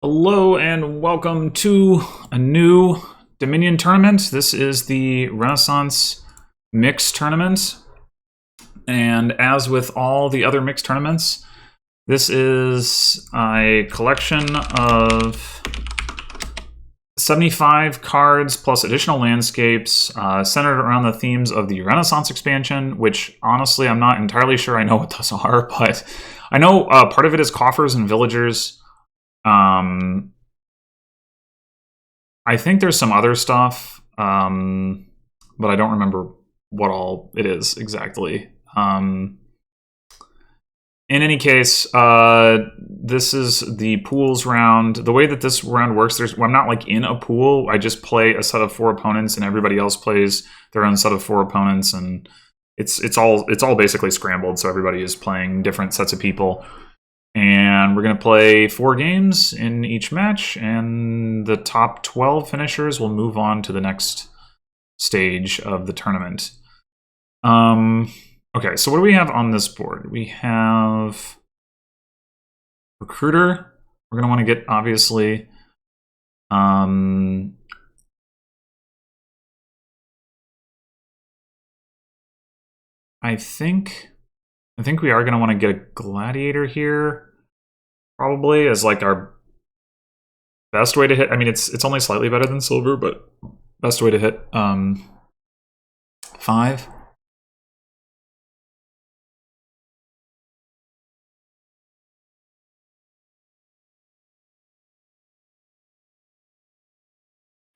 Hello and welcome to a new Dominion tournament. This is the Renaissance Mixed Tournament. And as with all the other mixed tournaments, this is a collection of 75 cards plus additional landscapes centered around the themes of the Renaissance expansion, which honestly I'm not entirely sure I know what those are, but I know part of it is coffers and villagers. I think there's some other stuff, but I don't remember what all it is exactly. In any case, this is the pools round. The way that this round works, I'm not like in a pool. I just play a set of 4 opponents, and everybody else plays their own set of 4 opponents, and it's all basically scrambled. So everybody is playing different sets of people. And we're going to play 4 games in each match, and the top 12 finishers will move on to the next stage of the tournament. Okay, so what do we have on this board? We have Recruiter. We're going to want to get, obviously. I think we are going to want to get a Gladiator here, probably, as like our best way to hit. I mean, it's only slightly better than Silver, but best way to hit 5.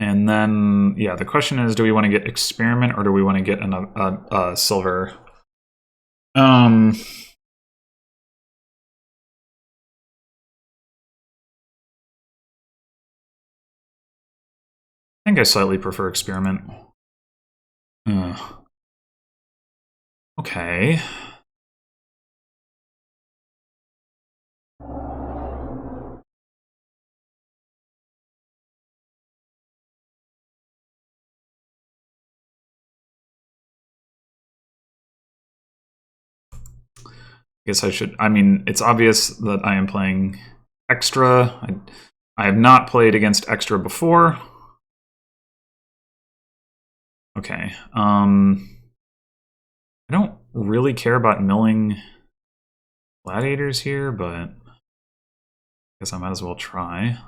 And then, yeah, the question is, do we want to get Experiment or do we want to get a Silver? I think I slightly prefer Experiment. Okay. Guess I should. I mean, it's obvious that I am playing Extra. I have not played against Extra before. Okay. I don't really care about milling Gladiators here, but I guess I might as well try.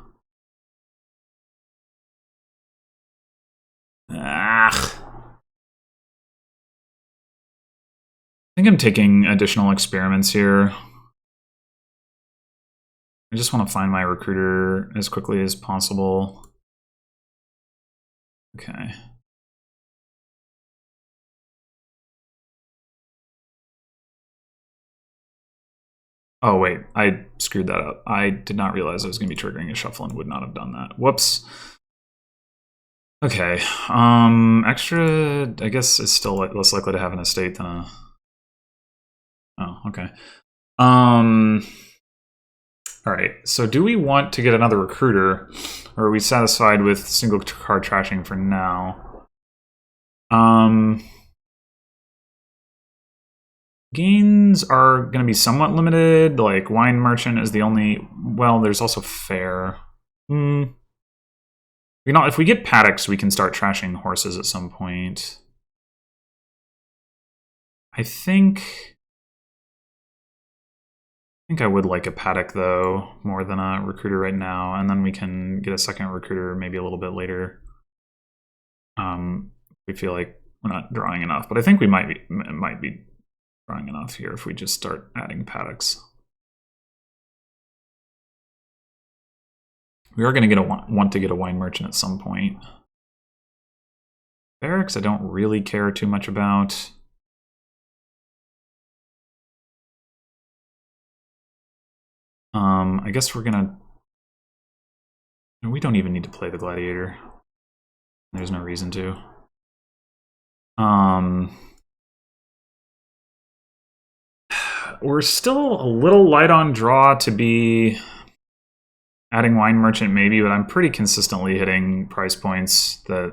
I think I'm taking additional experiments here. I just want to find my Recruiter as quickly as possible. Okay. Oh, wait. I screwed that up. I did not realize I was going to be triggering a shuffle and would not have done that. Whoops. Okay. Extra, I guess, is still less likely to have an estate than a... Oh, okay. Alright, so do we want to get another Recruiter, or are we satisfied with single card trashing for now? Gains are going to be somewhat limited, like Wine Merchant is the only... Well, there's also Fair. You know, if we get Paddocks, we can start trashing horses at some point. I think I would like a Paddock, though, more than a Recruiter right now, and then we can get a second Recruiter maybe a little bit later. We feel like we're not drawing enough, but I think we might be drawing enough here if we just start adding Paddocks. We are going to want to get a Wine Merchant at some point. Barracks, I don't really care too much about. I guess we're gonna... We don't even need to play the Gladiator. There's no reason to. We're still a little light on draw to be adding Wine Merchant maybe, but I'm pretty consistently hitting price points that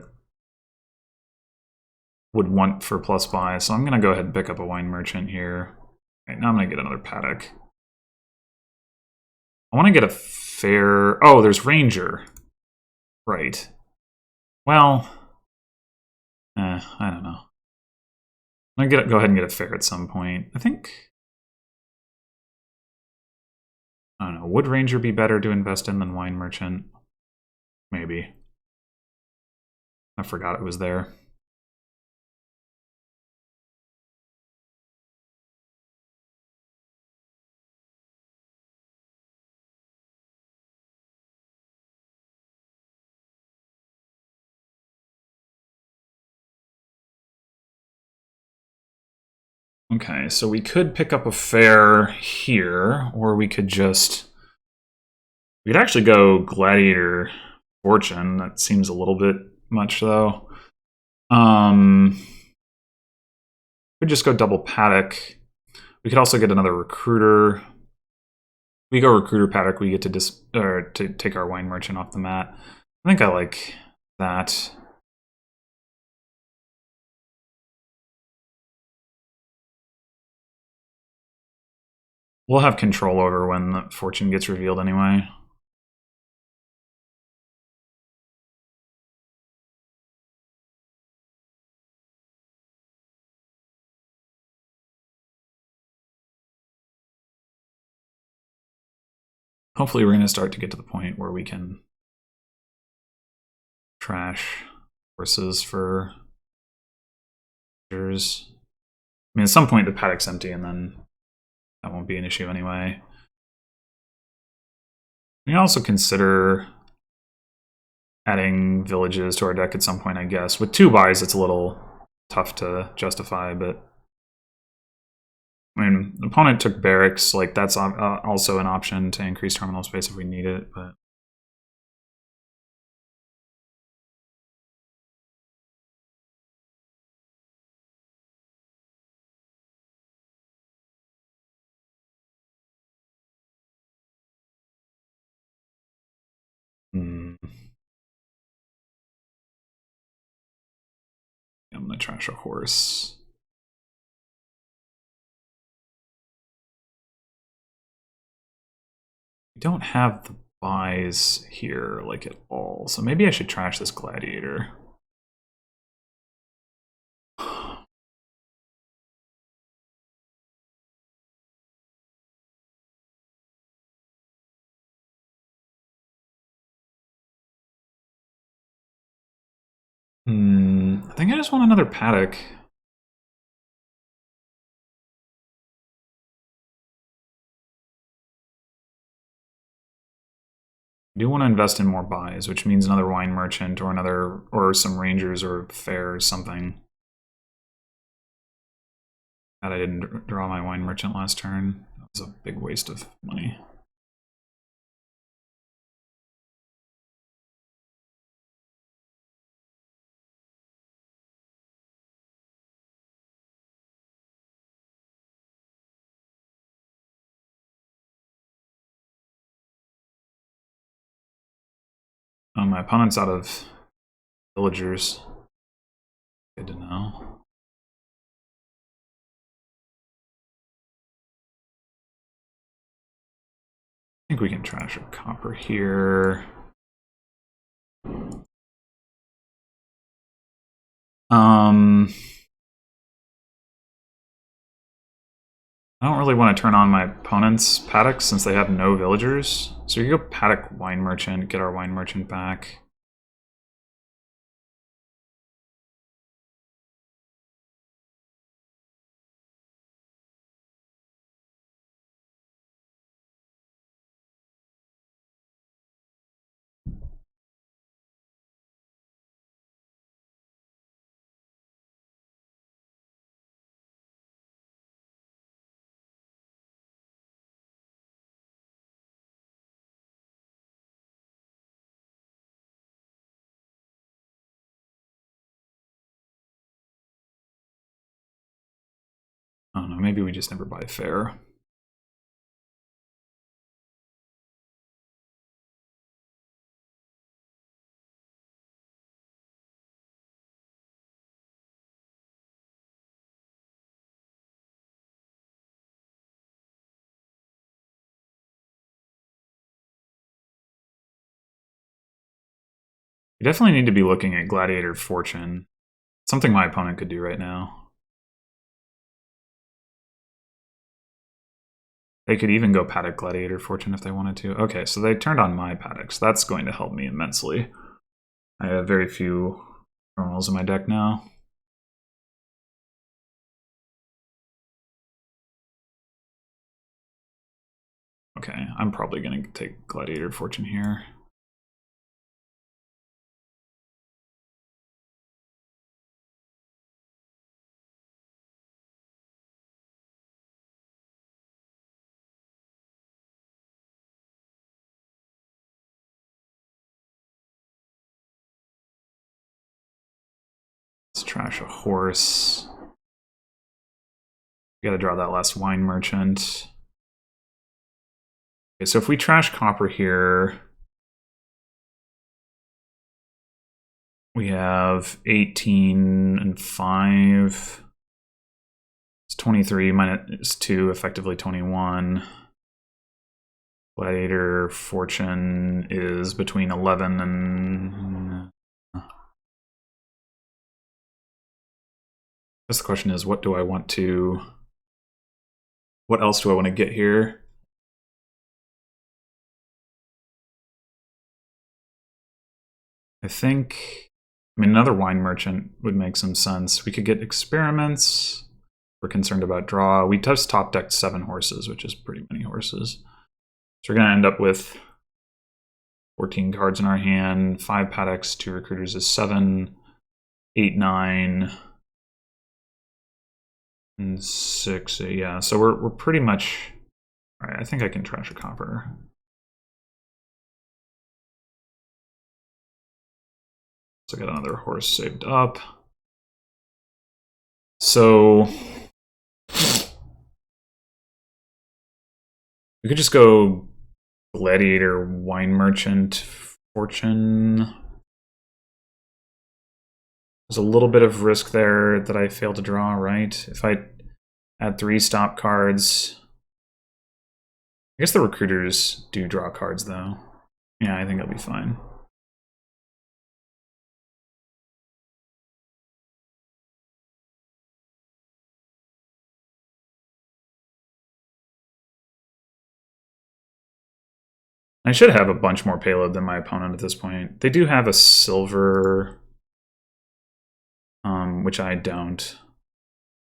would want for plus buy, so I'm going to go ahead and pick up a Wine Merchant here. Right, now I'm going to get another Paddock. I want to get a fair... Oh, there's Ranger. Right. Well, I don't know. I'm going to go ahead and get a fair at some point. I think... I don't know. Would Ranger be better to invest in than Wine Merchant? Maybe. I forgot it was there. Okay, so we could pick up a fair here, or we could just... We could actually go Gladiator Fortune. That seems a little bit much, though. We'd just go double Paddock. We could also get another Recruiter. We go Recruiter Paddock, we get to take our Wine Merchant off the mat. I think I like that. We'll have control over when the fortune gets revealed anyway. Hopefully we're going to start to get to the point where we can trash horses for years. I mean, at some point the paddock's empty and then that won't be an issue anyway. We can also consider adding villages to our deck at some point, I guess. With 2 buys, it's a little tough to justify, but I mean, the opponent took barracks, like that's also an option to increase terminal space if we need it, but I'm gonna trash a horse. We don't have the buys here, like, at all, so maybe I should trash this gladiator. I think I just want another paddock. I do want to invest in more buys, which means another wine merchant or some rangers or fair or something. Glad I didn't draw my wine merchant last turn. That was a big waste of money. My opponent's out of villagers. Good to know. I think we can trash a copper here. I don't really want to turn on my opponent's paddock since they have no villagers. So you go paddock wine merchant, get our wine merchant back. I don't know, maybe we just never buy fair. We definitely need to be looking at Gladiator Fortune. Something my opponent could do right now. They could even go Paddock Gladiator Fortune if they wanted to. Okay, so they turned on my Paddocks. That's going to help me immensely. I have very few criminals in my deck now. Okay, I'm probably going to take Gladiator Fortune here. Let's trash a horse. We gotta draw that last wine merchant. Okay, so if we trash copper here, we have 18 and 5. It's 23 minus 2, effectively 21. Gladiator Fortune is between 11 and... I guess the question is, what do I want to... What else do I want to get here? I think... I mean, another wine merchant would make some sense. We could get experiments. We're concerned about draw. We just top decked 7 horses, which is pretty many horses. So we're going to end up with 14 cards in our hand. 5 Paddocks, 2 Recruiters is 7. 8, 9... and 6, yeah. So we're pretty much... Alright, I think I can trash a copper. So I got another horse saved up. So... we could just go Gladiator, Wine Merchant, Fortune. There's a little bit of risk there that I failed to draw, right? If I add 3 stop cards... I guess the Recruiters do draw cards, though. Yeah, I think I'll be fine. I should have a bunch more payload than my opponent at this point. They do have a silver, which I don't.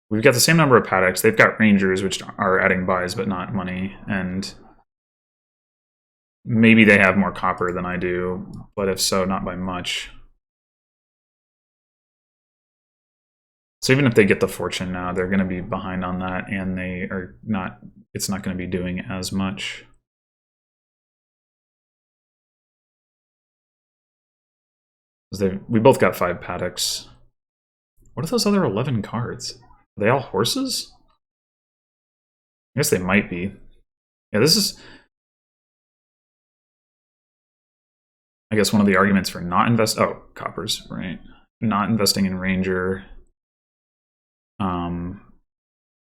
We've got the same number of Paddocks. They've got Rangers, which are adding buys but not money, and maybe they have more copper than I do, but if so, not by much. So even if they get the Fortune now, they're going to be behind on that, and they are not. It's not going to be doing as much. We both got 5 Paddocks. What are those other 11 cards? Are they all horses? I guess they might be. Yeah, this is... I guess one of the arguments for not invest... Oh, coppers, right. Not investing in Ranger.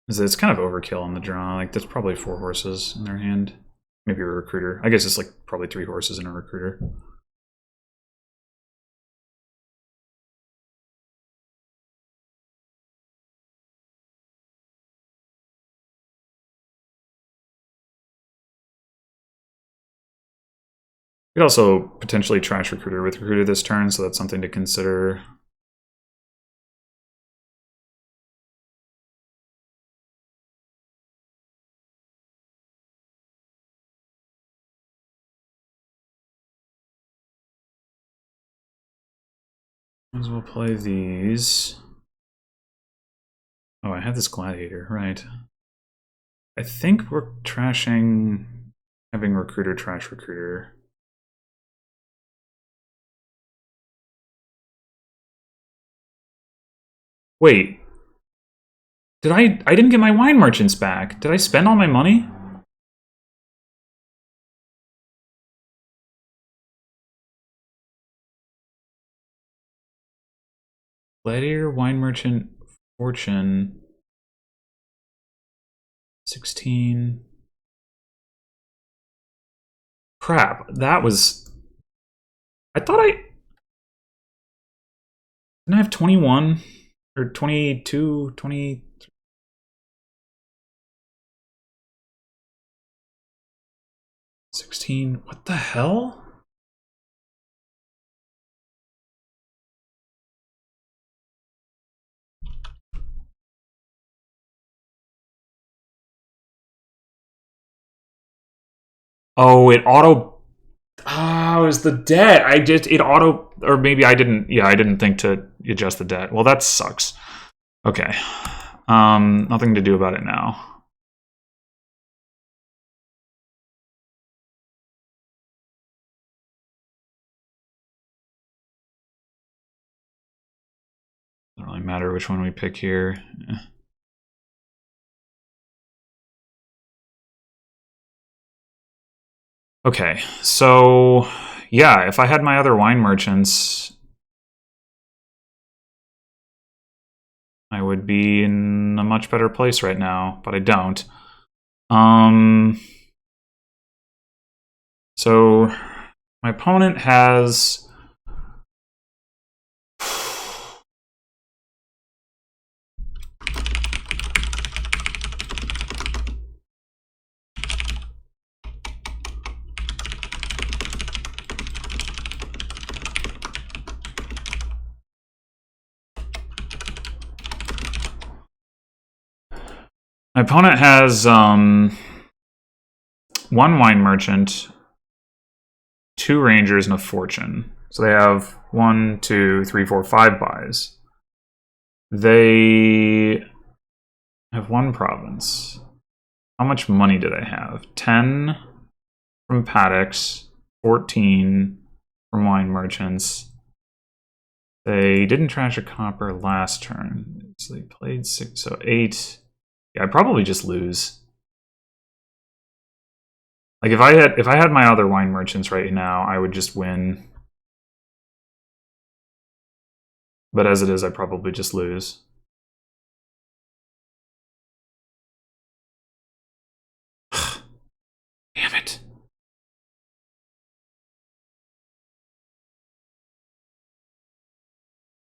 Is that it's kind of overkill on the draw. Like, there's probably 4 horses in their hand. Maybe a Recruiter. I guess it's like probably 3 horses and a Recruiter. You could also potentially trash Recruiter with Recruiter this turn, so that's something to consider. Might as well play these. Oh, I have this Gladiator, right. I think we're trashing... having Recruiter trash Recruiter. Wait. I didn't get my wine merchants back. Did I spend all my money? Gladiator, wine merchant, Fortune. 16. Crap, that was... I thought Didn't I have 21 or 22, 20? 16. What the hell? Oh, it auto. Oh, it was the debt. It auto, or maybe I didn't. Yeah, I didn't think to adjust the debt. Well, that sucks. Okay. Nothing to do about it now. Doesn't really matter which one we pick here. Okay, so yeah, if I had my other wine merchants, I would be in a much better place right now, but I don't. So my opponent has one wine merchant, two rangers, and a fortune. So they have 1, 2, 3, 4, 5 buys. They have one province. How much money do they have? 10 from paddocks, 14 from wine merchants. They didn't trash a copper last turn, so they played 6, so 8. Yeah, I'd probably just lose. Like if I had my other wine merchants right now, I would just win. But as it is, I probably just lose. Damn it.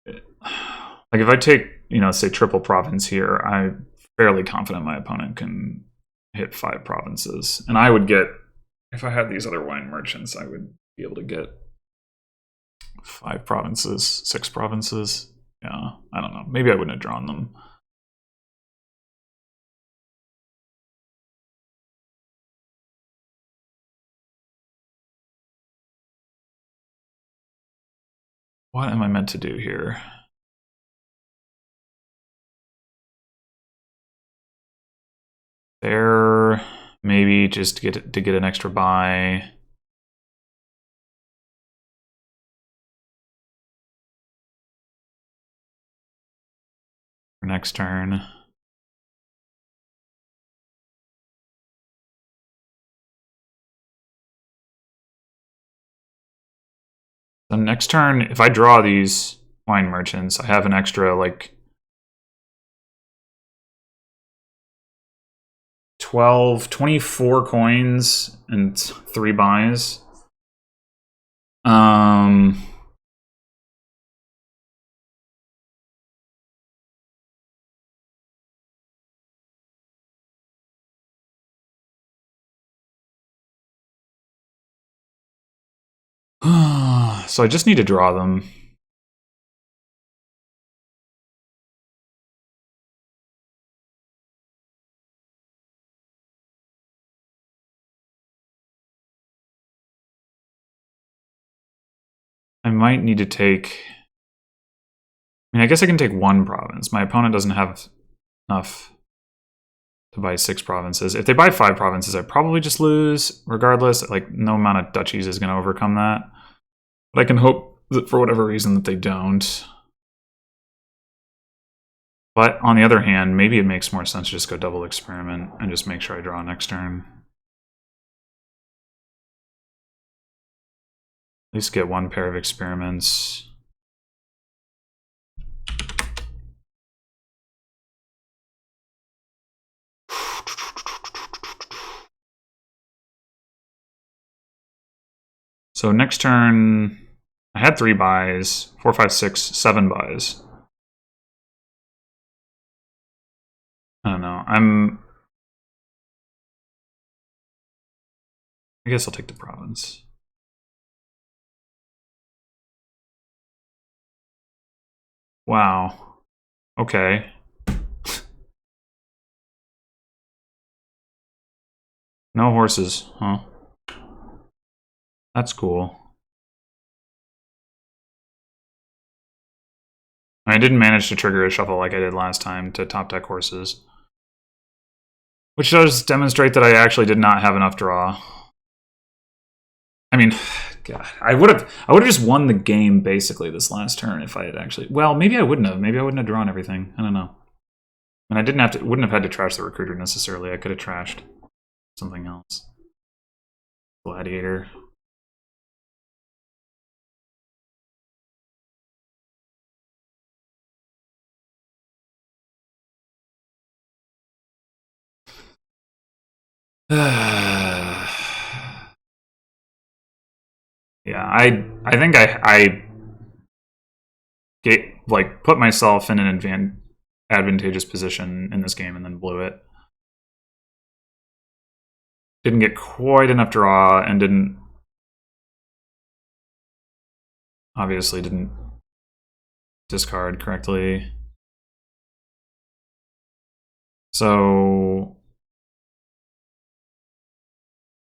Like if I take, say triple province here, I'm fairly confident my opponent can hit 5 provinces. And I would get, if I had these other wine merchants, I would be able to get 5 provinces, 6 provinces. Yeah, I don't know. Maybe I wouldn't have drawn them. What am I meant to do here? There, maybe just to get an extra buy. For next turn. The next turn, if I draw these wine merchants, I have an extra like 12, 24 coins and 3 buys. So I just need to draw them. I might need to take... I mean, I guess I can take 1 province. My opponent doesn't have enough to buy 6 provinces. If they buy 5 provinces, I probably just lose. Regardless, like, no amount of duchies is going to overcome that. But I can hope that for whatever reason that they don't. But on the other hand, maybe it makes more sense to just go double experiment and just make sure I draw next turn. At least get 1 pair of experiments. So next turn, I had 3 buys, 4, 5, 6, 7 buys. I don't know. I guess I'll take the province. Wow. Okay. No horses, huh? That's cool. I didn't manage to trigger a shuffle like I did last time to top deck horses. Which does demonstrate that I actually did not have enough draw. I mean, God, I would have just won the game basically this last turn if I had actually. Well, maybe I wouldn't have. Maybe I wouldn't have drawn everything. I don't know. And I wouldn't have had to trash the recruiter necessarily. I could have trashed something else. Gladiator. Yeah, I think I put myself in an advantageous position in this game and then blew it. Didn't get quite enough draw and obviously didn't discard correctly. So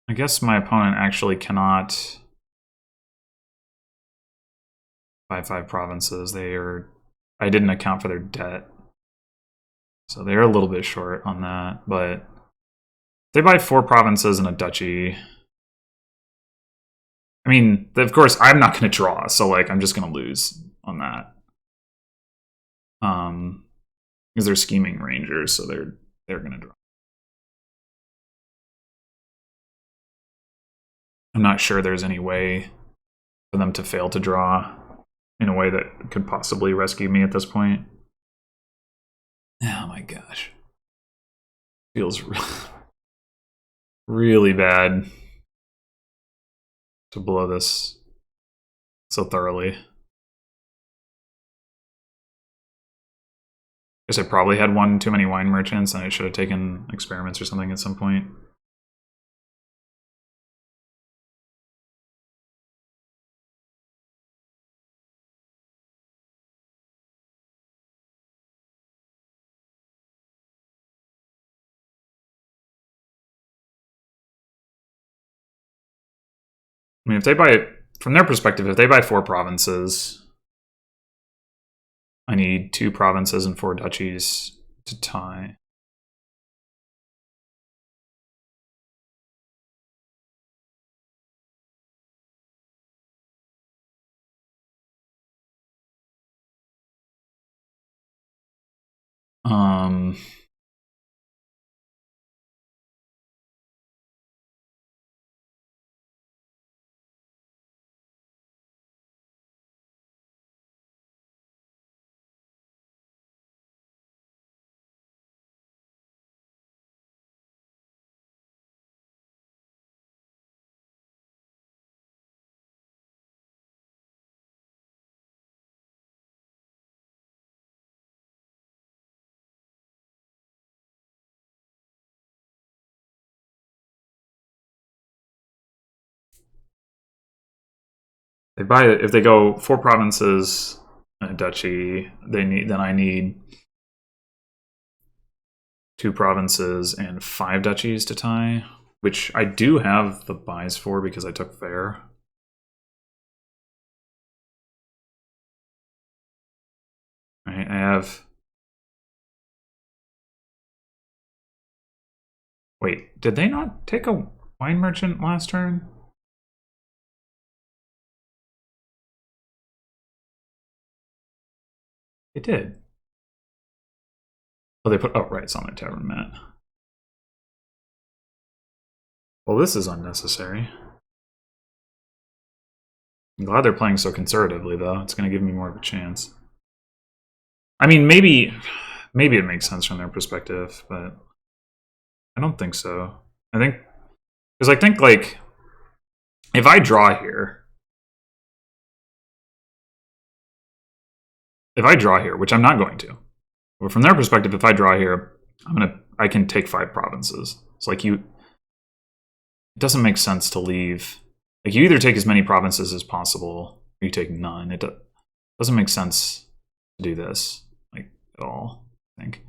I guess my opponent actually cannot buy 5 provinces. I didn't account for their debt. So they're a little bit short on that, but they buy 4 provinces and a duchy. I mean, of course, I'm not going to draw, so like I'm just going to lose on that. Because they're scheming rangers, so they're going to draw. I'm not sure there's any way for them to fail to draw in a way that could possibly rescue me at this point. Oh my gosh. Feels really bad to blow this so thoroughly. Guess I probably had one too many wine merchants and I should have taken experiments or something at some point. I mean, if they buy, from their perspective, if they buy 4 provinces, I need 2 provinces and 4 duchies to tie. They buy it if they go 4 provinces and a duchy. Then I need 2 provinces and 5 duchies to tie, which I do have the buys for because I took fair. Right, I have. Wait, did they not take a wine merchant last turn? They did. Oh, they put outrights on their tavern mat. Well, this is unnecessary. I'm glad they're playing so conservatively, though. It's going to give me more of a chance. I mean, maybe it makes sense from their perspective, but I don't think so. I think because I think like if I draw here, if I draw here, which I'm not going to, but from their perspective, if I draw here, I can take 5 provinces. It's like it doesn't make sense to leave. Like, you either take as many provinces as possible, or you take none. It doesn't make sense to do this, like, at all, I think.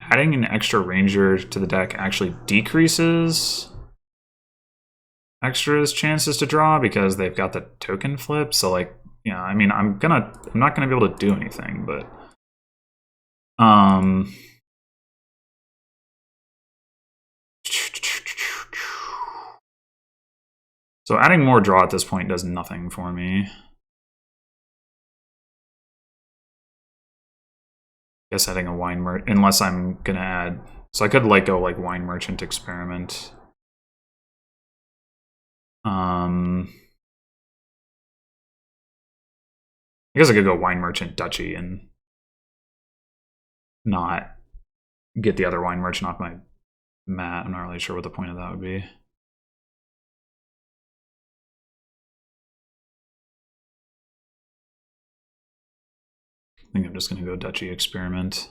Adding an extra ranger to the deck actually decreases extras chances to draw because they've got the token flip. So, like, yeah, I mean, I'm not gonna be able to do anything, but so adding more draw at this point does nothing for me. I guess adding a wine merchant, unless I'm gonna add, so I could like go like wine merchant experiment. I guess I could go wine merchant duchy and not get the other wine merchant off my mat. I'm not really sure what the point of that would be. I think I'm just gonna go duchy experiment.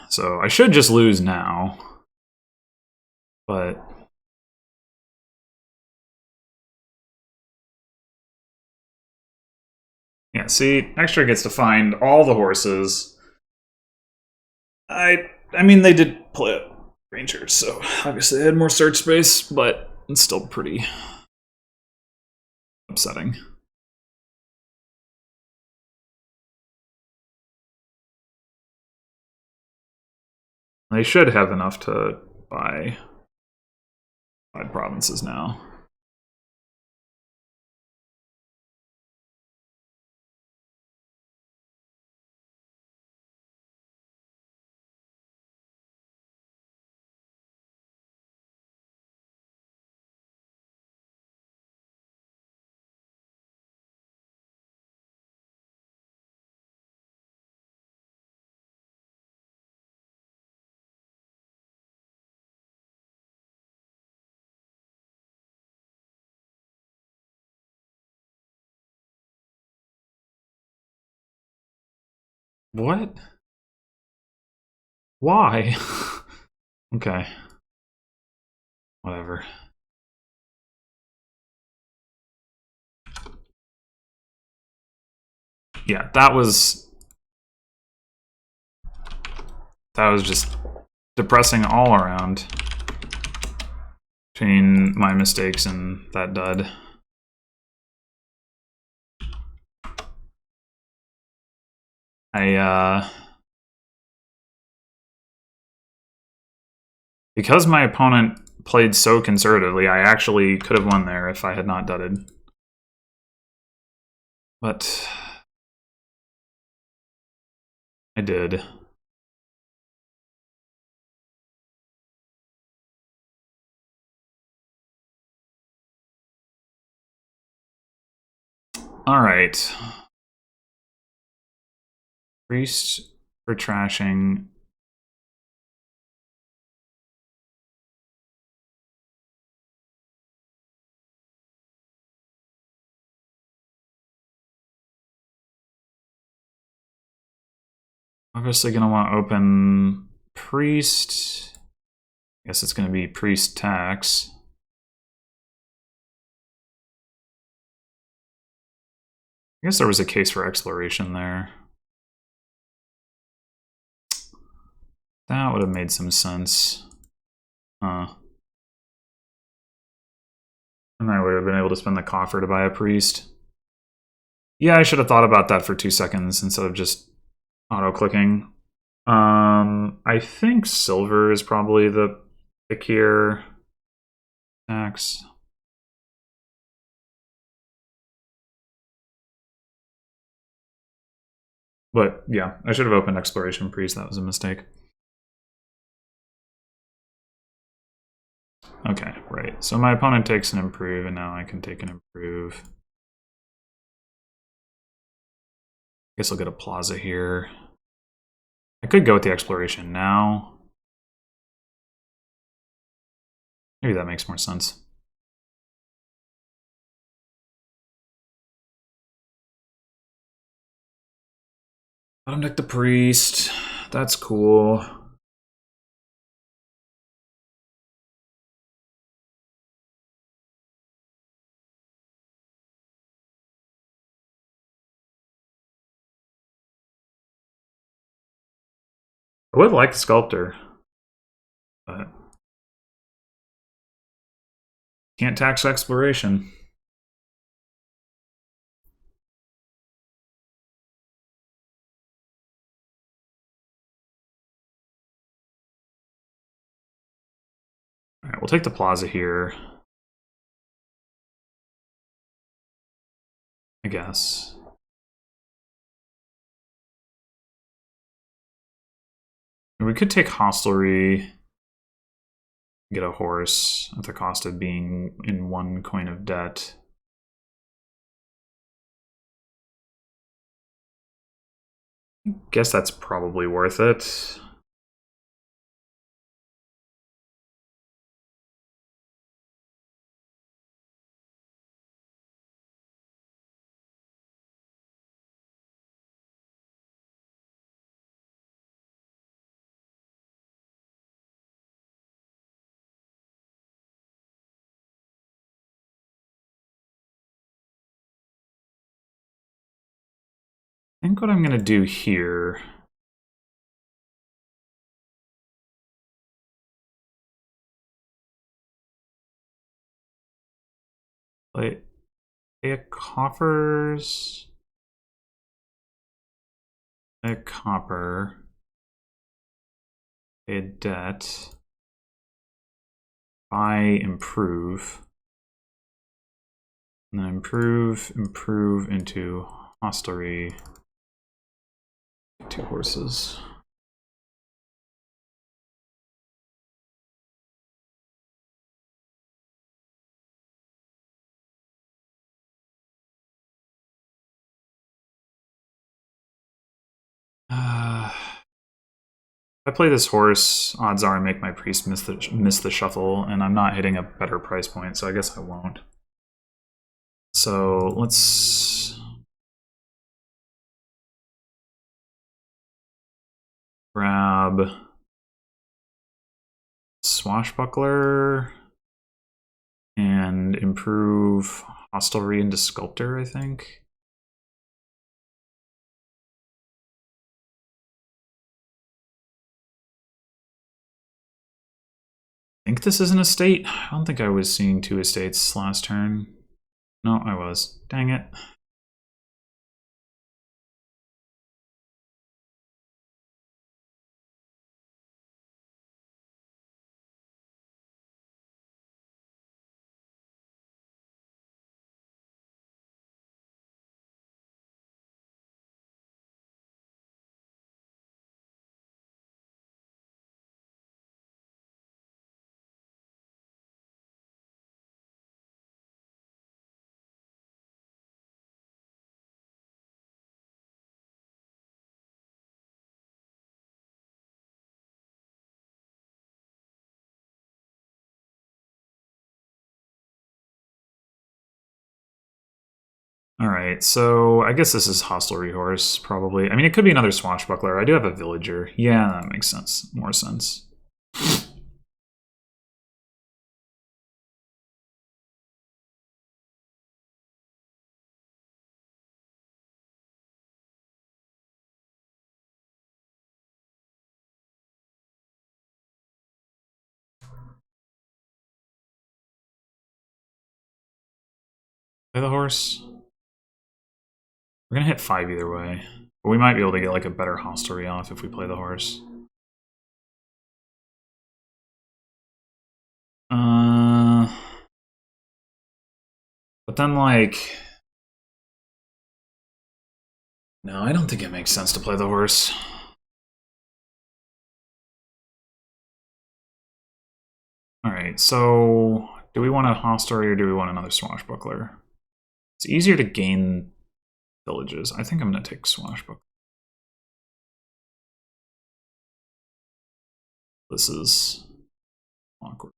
So I should just lose now, but yeah, see, extra gets to find all the horses. I mean, they did play rangers, so obviously they had more search space, but it's still pretty upsetting. They should have enough to buy 5 provinces now. What? Why? Okay. Whatever. Yeah, that was just depressing all around between my mistakes and that dud. Because my opponent played so conservatively, I actually could have won there if I had not dudded. But I did. All right. Priest for trashing. Obviously gonna want to open priest. I guess it's gonna be priest tax. I guess there was a case for exploration there. That would have made some sense. And I would have been able to spend the coffer to buy a priest. Yeah, I should have thought about that for 2 seconds instead of just auto-clicking. I think silver is probably the pickier tax. But yeah, I should have opened exploration priest. That was a mistake. Okay, right. So my opponent takes an improve, and now I can take an improve. Guess I'll get a plaza here. I could go with the exploration now. Maybe that makes more sense. Bottom deck the priest. That's cool. I would like Sculptor, but can't tax exploration. All right, we'll take the plaza here, I guess. We could take hostelry, get a horse at the cost of being in 1 coin of debt. Guess that's probably worth it. I think what I'm going to do here play a coffers, a copper, a debt, buy, improve, and then improve into hostelry, 2 horses. If I play this horse, odds are I make my priest miss the shuffle, and I'm not hitting a better price point, so I guess I won't. So let's grab Swashbuckler and improve hostelry into Sculptor, I think. I think this is an estate. I don't think I was seeing 2 estates last turn. No, I was. Dang it. All right, so I guess this is hostelry horse, probably. I mean, it could be another swashbuckler. I do have a villager. Yeah, that makes sense. More sense. Play the horse. We're gonna hit 5 either way. But we might be able to get like a better hostelry off if we play the horse. But then like... No, I don't think it makes sense to play the horse. Alright, so do we want a hostelry or do we want another swashbuckler? It's easier to gain villages. I think I'm going to take swashbuckler. This is awkward.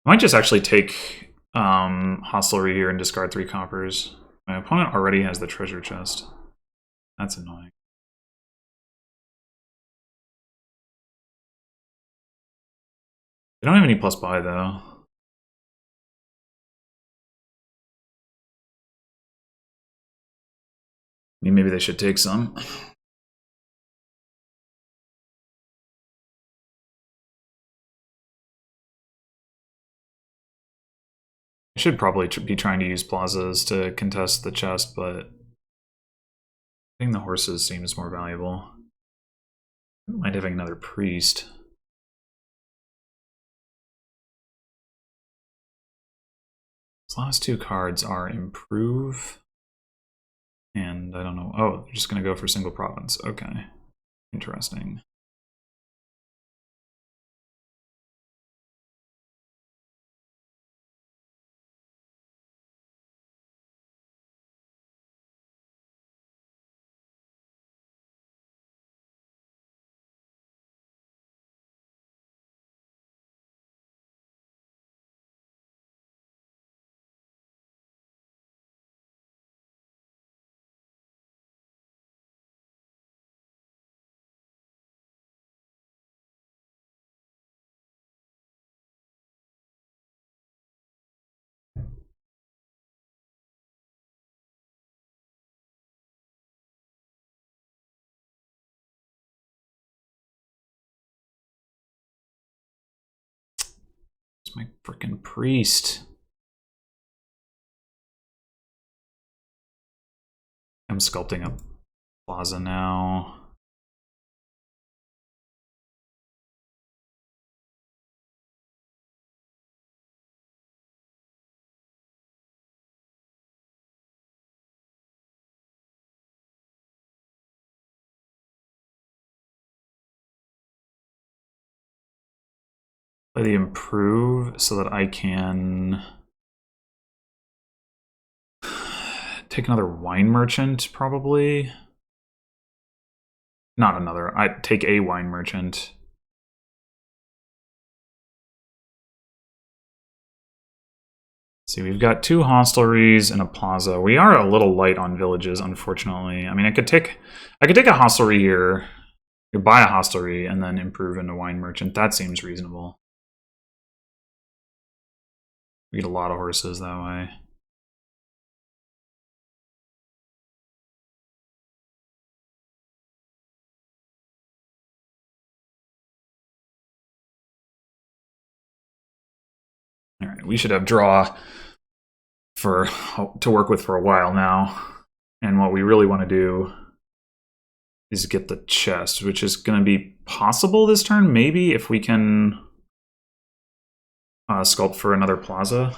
I might just actually take hostelry here and discard 3 coppers. My opponent already has the treasure chest. That's annoying. They don't have any plus buy though. I mean, maybe they should take some. I should probably be trying to use plazas to contest the chest, but getting the horses seems more valuable. I don't mind having another priest. These last 2 cards are improve, and I don't know. Oh, they're just going to go for single province. Okay, interesting. It's my freaking priest. I'm sculpting a plaza now. Play the improve so that I can take another wine merchant, probably. Not another. I take a wine merchant. See, we've got 2 hostelries and a plaza. We are a little light on villages, unfortunately. I mean, I could take a hostelry here, I could buy a hostelry, and then improve into wine merchant. That seems reasonable. We get a lot of horses that way. All right, we should have draw to work with for a while now. And what we really want to do is get the chest, which is going to be possible this turn, maybe, if we can sculpt for another plaza.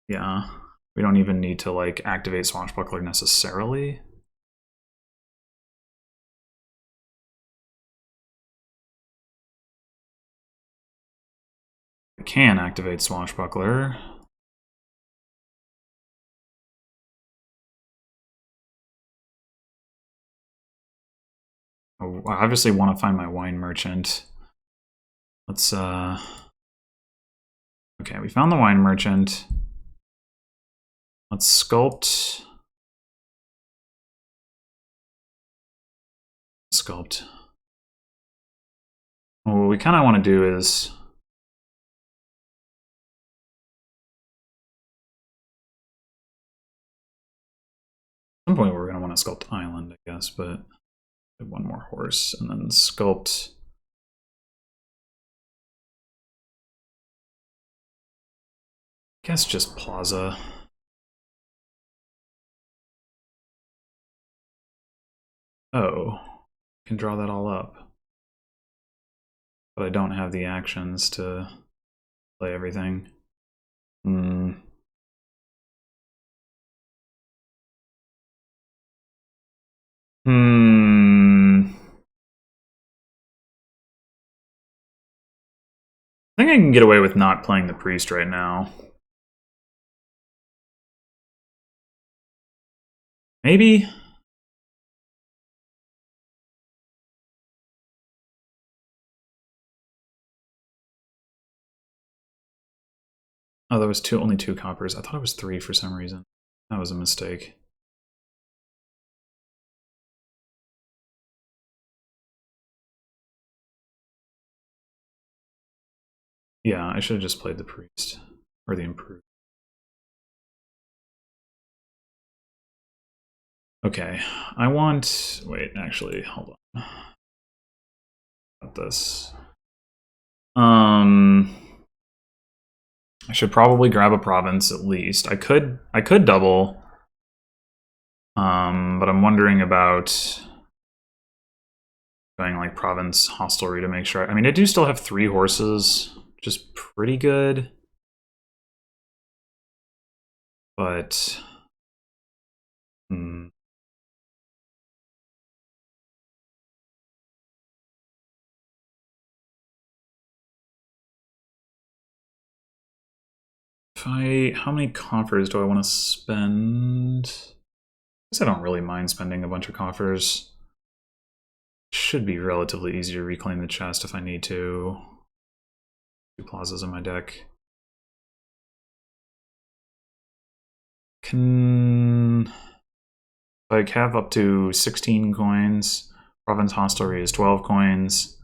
Yeah, we don't even need to like activate Swashbuckler necessarily. We can activate Swashbuckler. I obviously want to find my wine merchant. Let's okay, we found the wine merchant. Let's sculpt. Sculpt. Well, what we kind of want to do is at some point we're going to want to sculpt island, I guess, but one more horse and then sculpt. I guess just plaza. Oh, can draw that all up. But I don't have the actions to play everything. Hmm. I think I can get away with not playing the priest right now. Maybe? Oh, that was only 2 coppers. I thought it was 3 for some reason. That was a mistake. Yeah, I should have just played the priest. Or the improved. Okay, I want... Wait, actually, hold on. About this. I should probably grab a province at least. I could double. But I'm wondering about going like province hostelry to make sure. I mean, I do still have 3 horses, which is pretty good. But how many coffers do I want to spend? I guess I don't really mind spending a bunch of coffers. Should be relatively easy to reclaim the chest if I need to. 2 plazas in my deck. Can I have up to 16 coins? Province hostelry is 12 coins.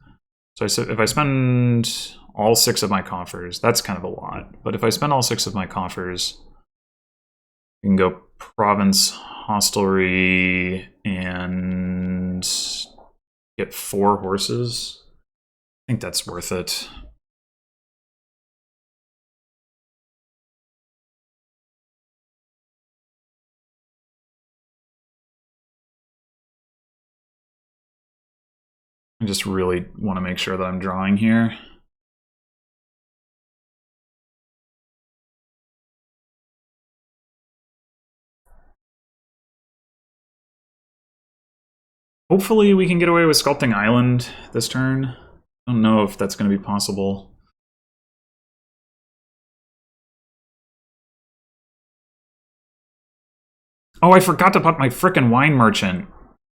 So if I spend all 6 of my coffers, that's kind of a lot. But if I spend all 6 of my coffers, I can go province hostelry and get 4 horses. I think that's worth it. I just really want to make sure that I'm drawing here. Hopefully we can get away with Sculpting Island this turn. I don't know if that's going to be possible. Oh, I forgot to put my frickin' wine merchant.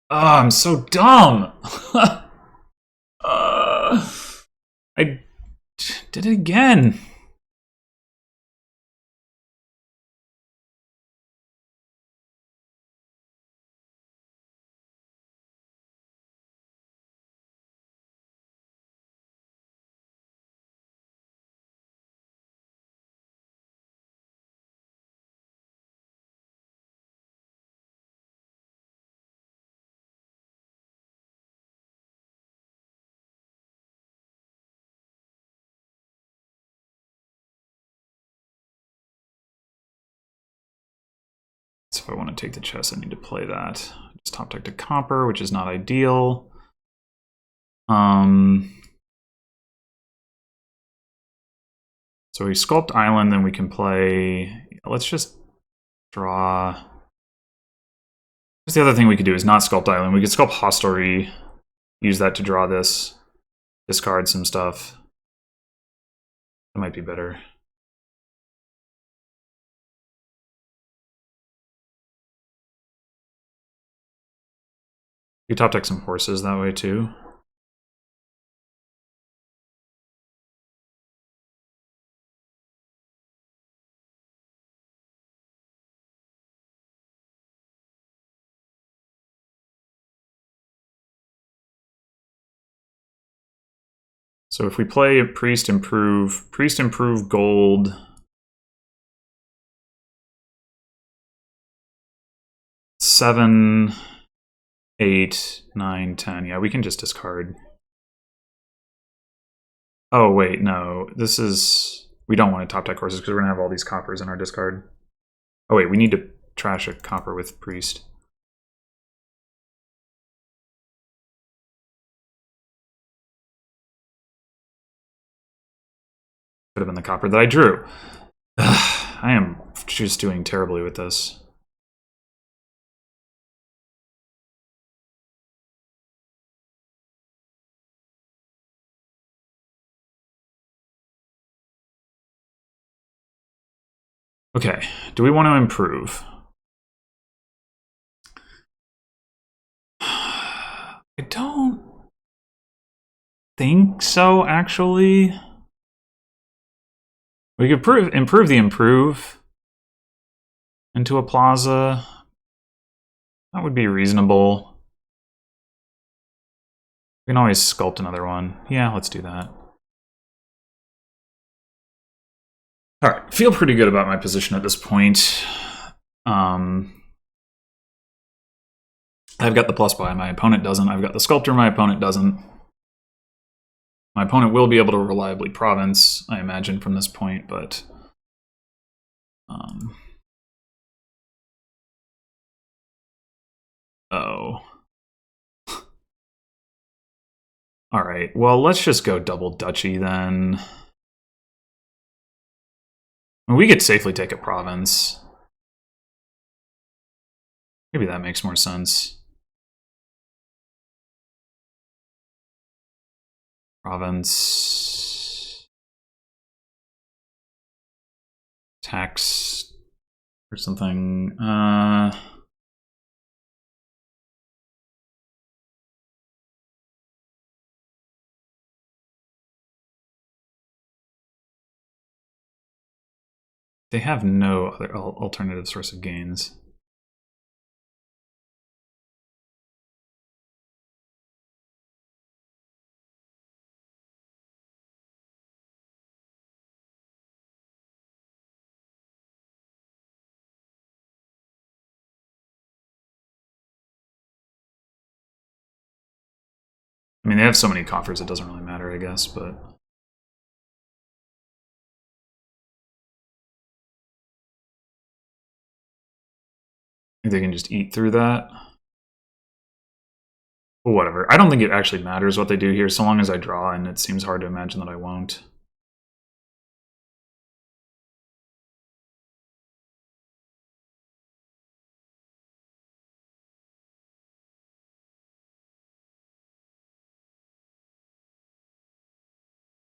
Oh, I'm so dumb! I did it again. So if I want to take the chess, I need to play that. Just top deck to copper, which is not ideal. So we sculpt island, then we can play. Let's just draw. What's the other thing we could do is not sculpt island. We could sculpt hostelry, use that to draw this, discard some stuff. That might be better. You top deck some horses that way too. So if we play a priest improve gold. Seven, 8, 9, 10. Yeah, we can just discard. Oh, wait, no. This is... We don't want to top deck horses because we're going to have all these coppers in our discard. Oh, wait, we need to trash a copper with priest. Could have been the copper that I drew. I am just doing terribly with this. Okay, do we want to improve? I don't think so, actually. We could improve the improve into a plaza. That would be reasonable. We can always sculpt another one. Yeah, let's do that. All right, feel pretty good about my position at this point. I've got the plus buy, my opponent doesn't. I've got the sculptor, my opponent doesn't. My opponent will be able to reliably province, I imagine, from this point, but... oh. Alright, well, let's just go double duchy then. I mean, we could safely take a province. Maybe that makes more sense. Province. Tax. Or something. They have no other alternative source of gains. I mean, they have so many coffers, it doesn't really matter, I guess, but... they can just eat through that. Well, whatever. I don't think it actually matters what they do here, so long as I draw, and it seems hard to imagine that I won't.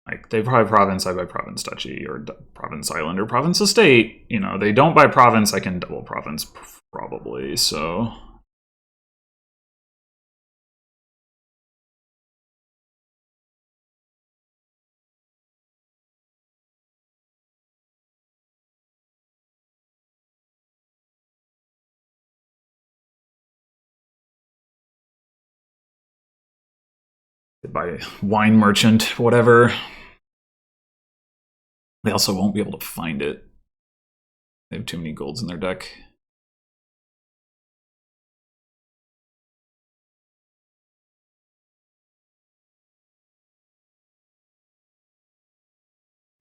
Like, they probably province, I buy province duchy, or province island, or province estate. You know, they don't buy province, I can double province, probably, so... by wine merchant, whatever. They also won't be able to find it. They have too many golds in their deck.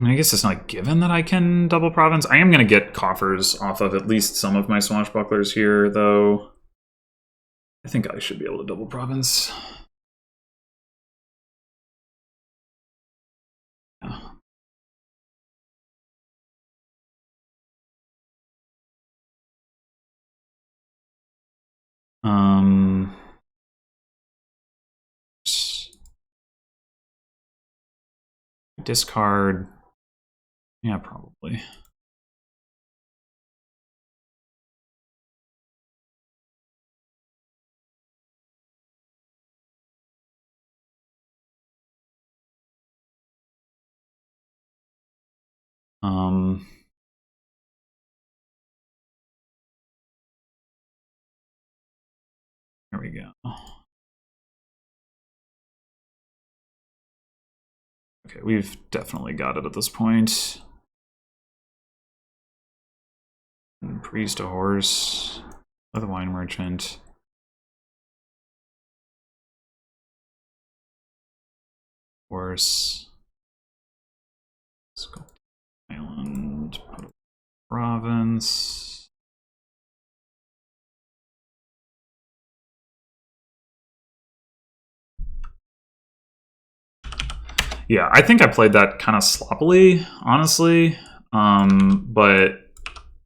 I mean, I guess it's not given that I can double province. I am going to get coffers off of at least some of my swashbucklers here, though. I think I should be able to double province. Yeah. Discard. Yeah, probably. There we go. Okay, we've definitely got it at this point. And priest a horse with a wine merchant. Horse. Sculpt island. Put a province. Yeah, I think I played that kind of sloppily, honestly. But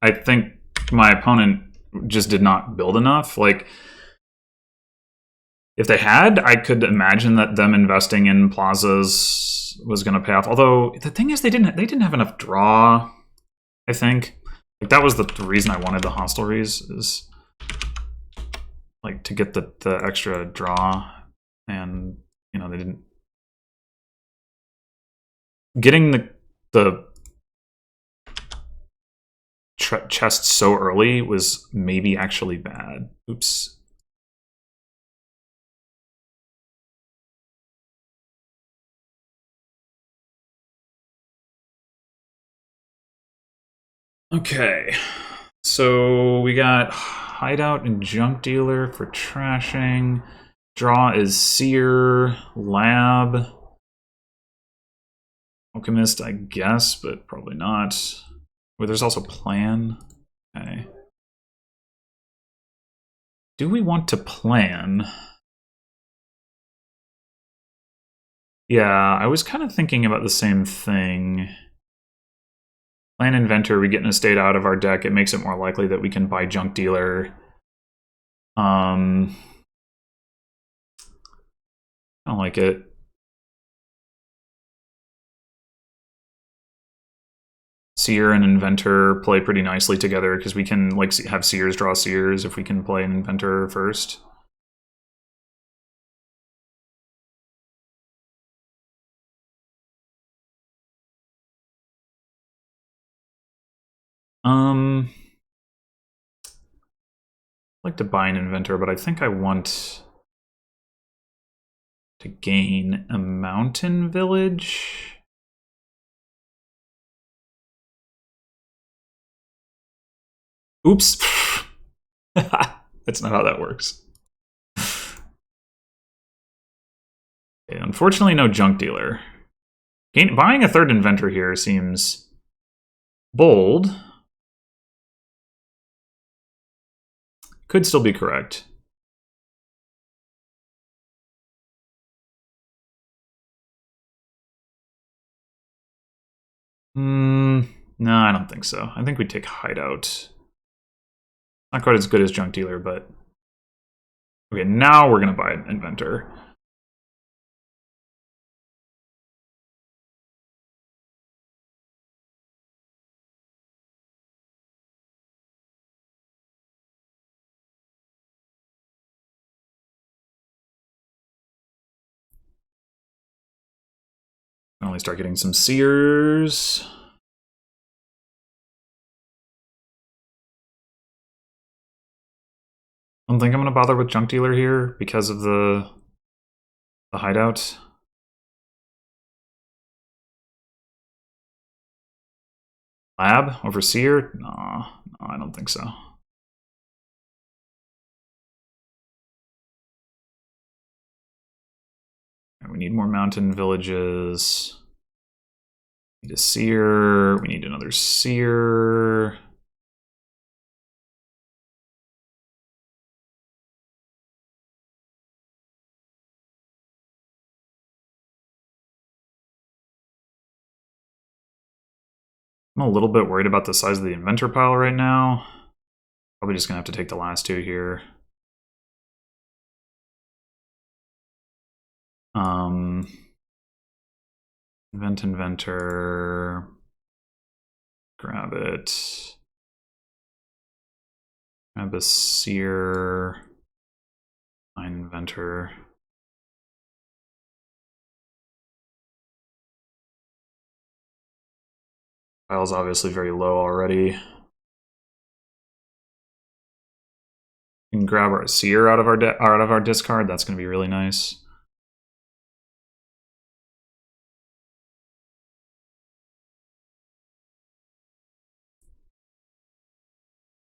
I think my opponent just did not build enough. Like, if they had, I could imagine that them investing in plazas was going to pay off. Although the thing is, they didn't have enough draw. I think like that was the reason I wanted the hostelries, is like to get the extra draw, and you know they didn't. Getting the chest so early was maybe actually bad. Oops. Okay, so we got hideout and junk dealer for trashing. Draw is seer, lab, alchemist, I guess, but probably not. Well, there's also plan. Okay. Do we want to plan? Yeah, I was kind of thinking about the same thing. Plan Inventor, we get an estate out of our deck. It makes it more likely that we can buy Junk Dealer. I don't like it. Seer and Inventor play pretty nicely together because we can like have Seers draw Seers if we can play an Inventor first. I'd like to buy an Inventor, but I think I want to gain a mountain village. Oops. That's not how that works. Okay, unfortunately, no junk dealer. Buying a third inventor here seems bold. Could still be correct. No, I don't think so. I think we take hideout. Not quite as good as junk dealer, but okay. Now we're gonna buy an inventor. I only start getting some seers. I don't think I'm gonna bother with junk dealer here because of the hideout. Lab over seer? No, I don't think so. We need more mountain villages. We need a seer. We need another seer. I'm a little bit worried about the size of the inventor pile right now. Probably just gonna have to take the last two here. Inventor. Grab it. Grab a seer. Find inventor. Pile's obviously very low already. We can grab our seer out of our discard. That's going to be really nice.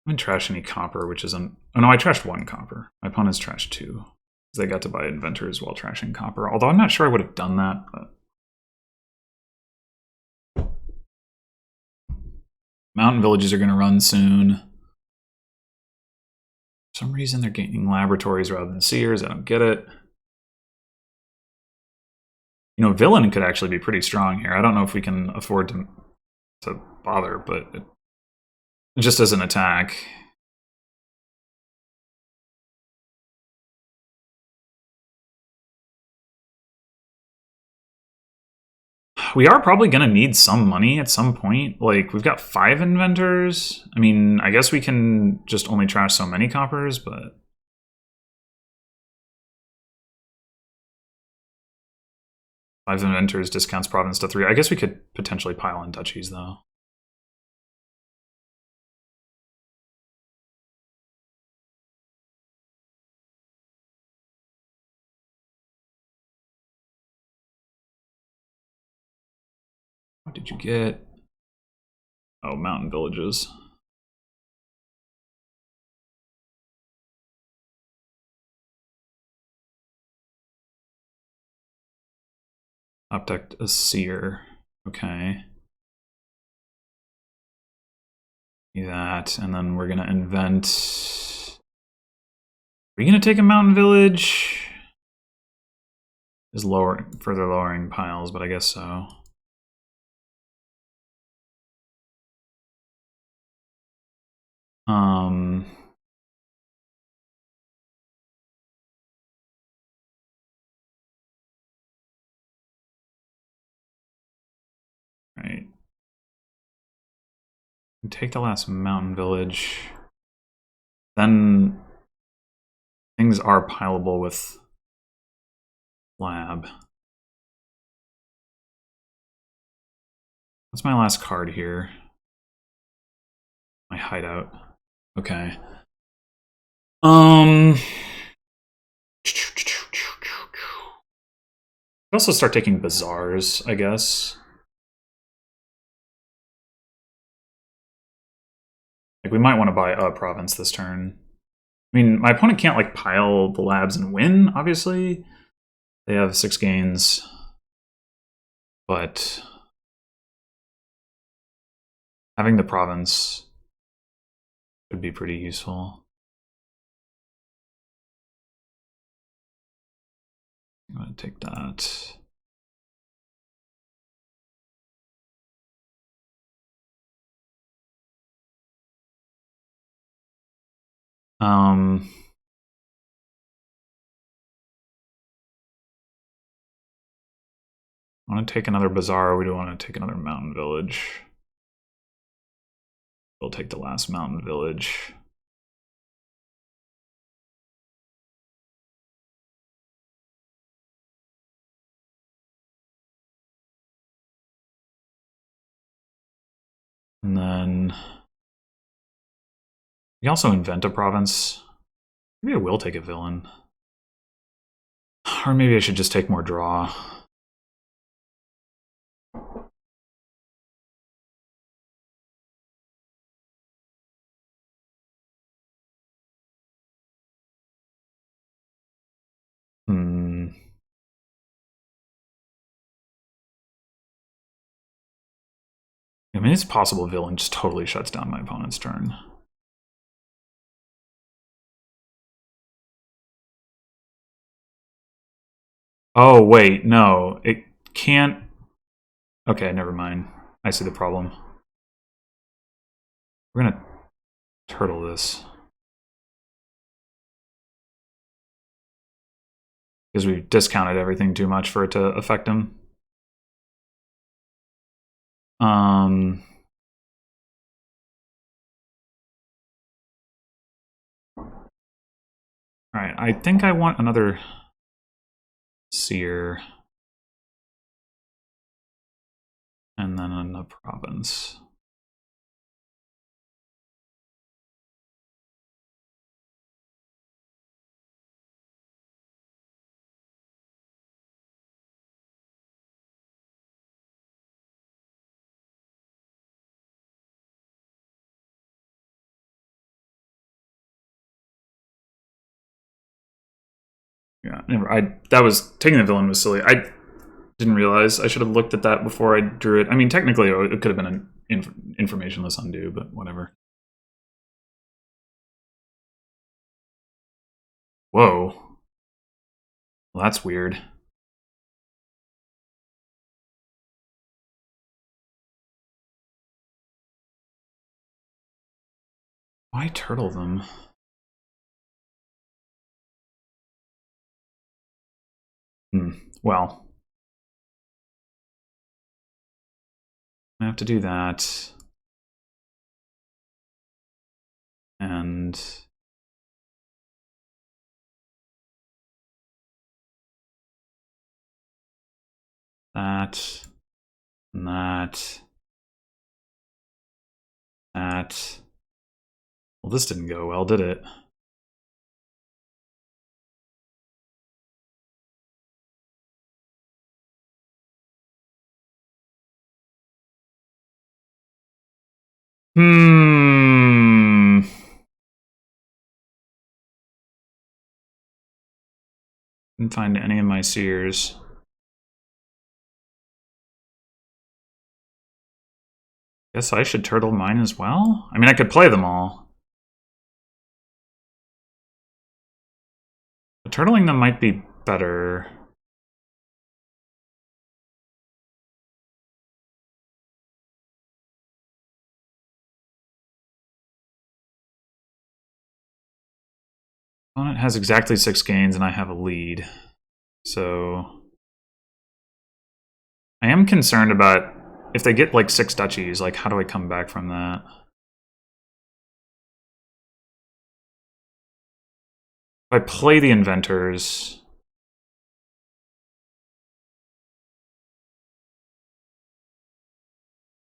I didn't trash any copper, which isn't... Oh no, I trashed one copper. My opponents trashed two. They got to buy inventors while trashing copper. Although I'm not sure I would have done that, but... Mountain villages are going to run soon. For some reason they're gaining laboratories rather than seers. I don't get it. You know, villain could actually be pretty strong here. I don't know if we can afford to bother, but just as an attack. We are probably going to need some money at some point. Like, we've got 5 inventors. I mean, I guess we can just only trash so many coppers, but... Five inventors discounts province to 3. I guess we could potentially pile in duchies, though. What did you get? Oh, mountain villages. Object a seer. Okay. Do that, and then we're gonna invent. Are you gonna take a mountain village? Is further lowering piles, but I guess so. Right. Take the last mountain village. Then things are pileable with lab. What's my last card here? My hideout. Okay. Could also start taking bazaars, I guess. Like, we might want to buy a province this turn. I mean, my opponent can't, like, pile the labs and win, obviously. They have 6 gains. But having the province would be pretty useful. I'm going to take that. I want to take another bazaar. We do want to take another mountain village. We'll take the last mountain village. And then we also invent a province. Maybe I will take a villain. Or maybe I should just take more draw. I mean, it's possible villain just totally shuts down my opponent's turn. Oh, wait, no. It can't... Okay, never mind. I see the problem. We're gonna turtle this. Because we've discounted everything too much for it to affect him. Alright, I think I want another seer. And then in the province. Yeah, that was taking the villain was silly. I didn't realize I should have looked at that before I drew it. I mean, technically, it could have been an informationless undo, but whatever. Whoa. Well, that's weird. Why turtle them? Well, I have to do that. And that, and that, that. Well, this didn't go well, did it? Hmm. Didn't find any of my seers. Guess I should turtle mine as well? I mean, I could play them all. But turtling them might be better. Opponent has exactly 6 gains and I have a lead. So I am concerned about if they get like 6 duchies, like how do I come back from that? If I play the inventors,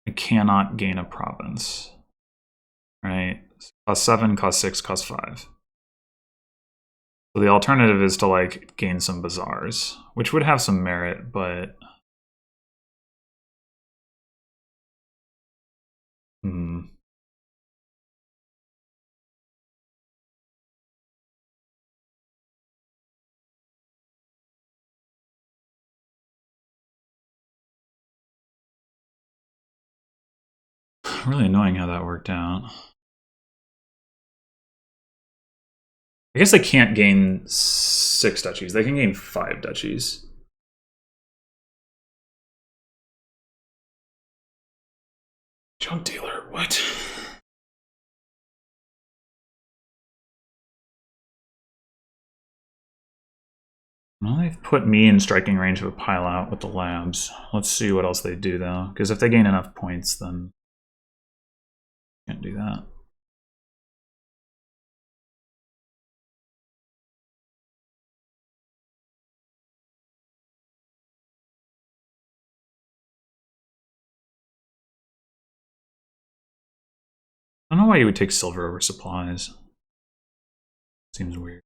I cannot gain a province. Right? Cost 7, cost 6, cost 5. So the alternative is to like gain some bazaars, which would have some merit, but I'm really annoying how that worked out. I guess they can't gain 6 duchies. They can gain 5 duchies. Junk dealer, what? Well, they've put me in striking range of a pile out with the labs. Let's see what else they do, though. Because if they gain enough points, then can't do that. I don't know why you would take silver over supplies. Seems weird.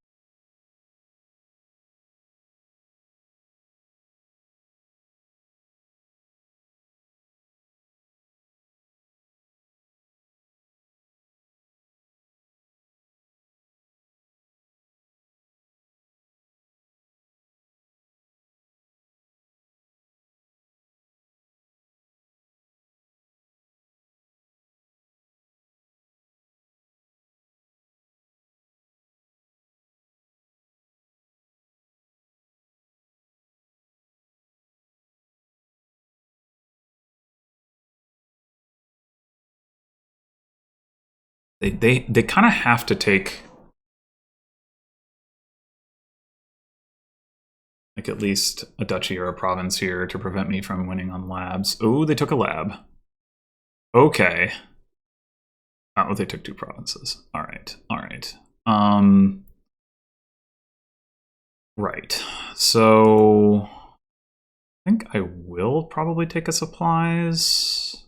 They kind of have to take like at least a duchy or a province here to prevent me from winning on labs. Oh, they took a lab. Okay. Oh, they took 2 provinces. All right. All right. Right. So I think I will probably take a supplies.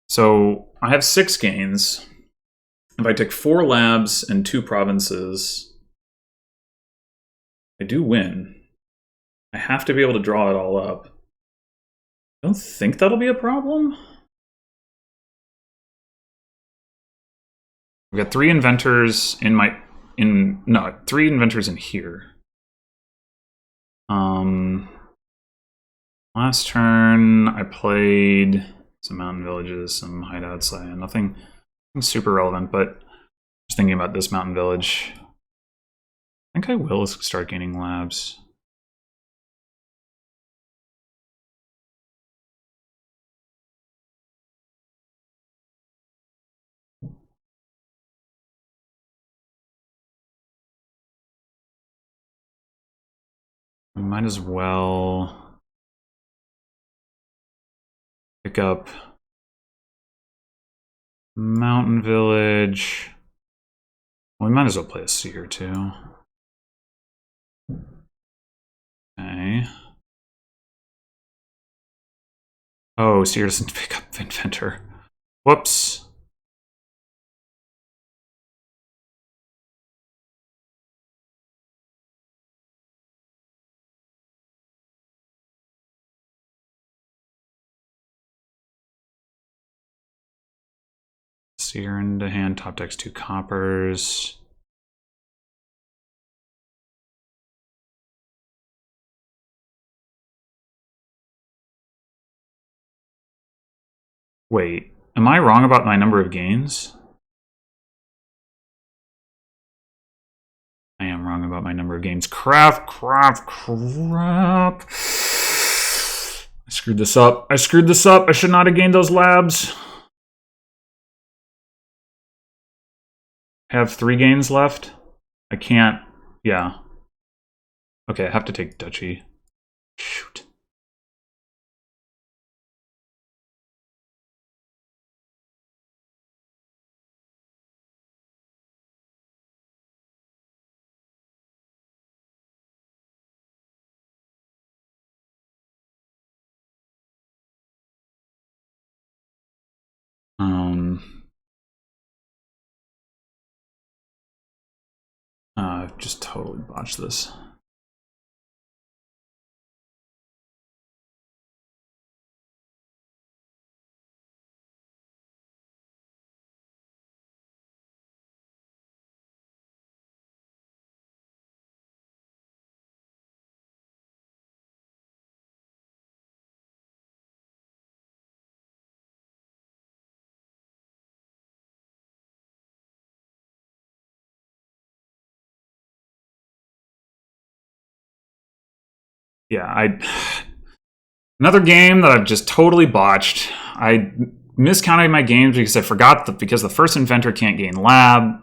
So I have 6 gains. If I take 4 labs and 2 provinces, I do win. I have to be able to draw it all up. I don't think that'll be a problem. We've got 3 inventors in my no, 3 inventors in here. Last turn I played some mountain villages, some hideouts, nothing super relevant, but just thinking about this mountain village. I think I will start gaining labs. I might as well pick up mountain village. Well, we might as well play a seer too. Okay. Oh, seer doesn't pick up inventor. Whoops. Seer into hand, top decks 2 coppers. Wait, am I wrong about my number of gains? I am wrong about my number of games. Crap. I screwed this up. I should not have gained those labs. I have 3 gains left. I can't. Yeah. Okay, I have to take Duchy. Shoot. I've just totally botched this. Yeah, another game that I've just totally botched. I miscounted my games because I forgot that because the first inventor can't gain lab.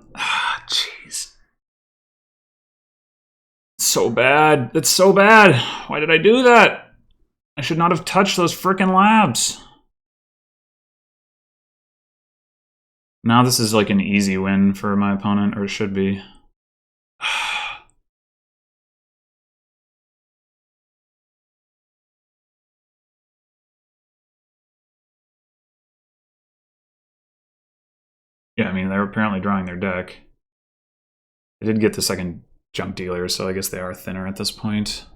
Jeez. So bad. That's so bad. Why did I do that? I should not have touched those frickin' labs. Now this is like an easy win for my opponent, or it should be. Yeah, I mean, they're apparently drawing their deck. I did get the second junk dealer, so I guess they are thinner at this point.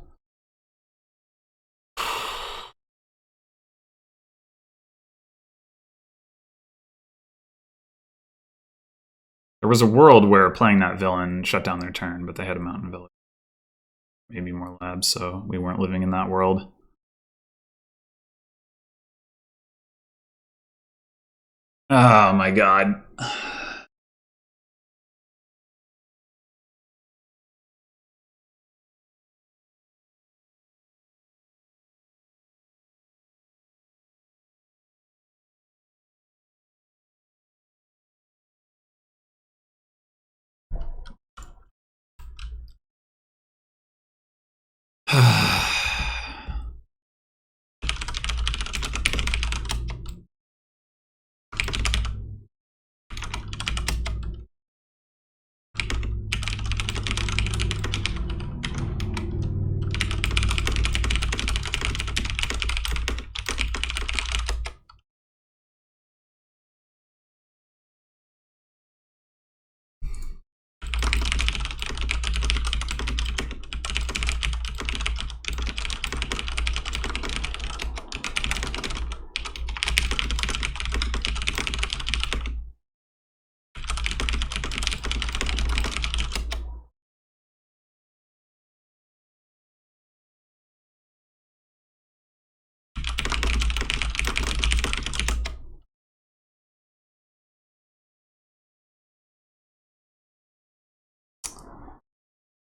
There was a world where playing that villain shut down their turn, but they had a mountain village. Maybe more labs, so we weren't living in that world. Oh my god.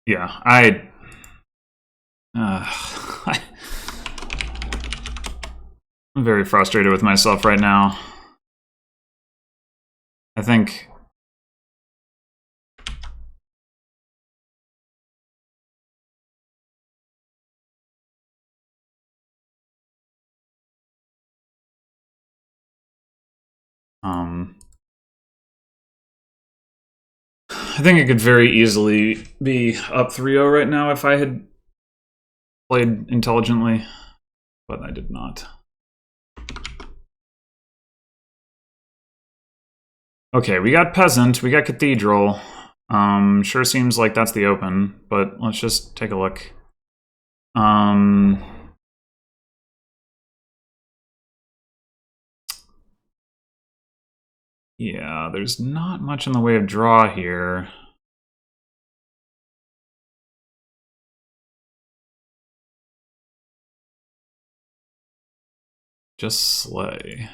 Yeah, I'm very frustrated with myself right now. I think I think it could very easily be up 3-0 right now if I had played intelligently, but I did not. Okay, we got Peasant, we got Cathedral. Sure seems like that's the open, but let's just take a look. Yeah, there's not much in the way of draw here. Just slay.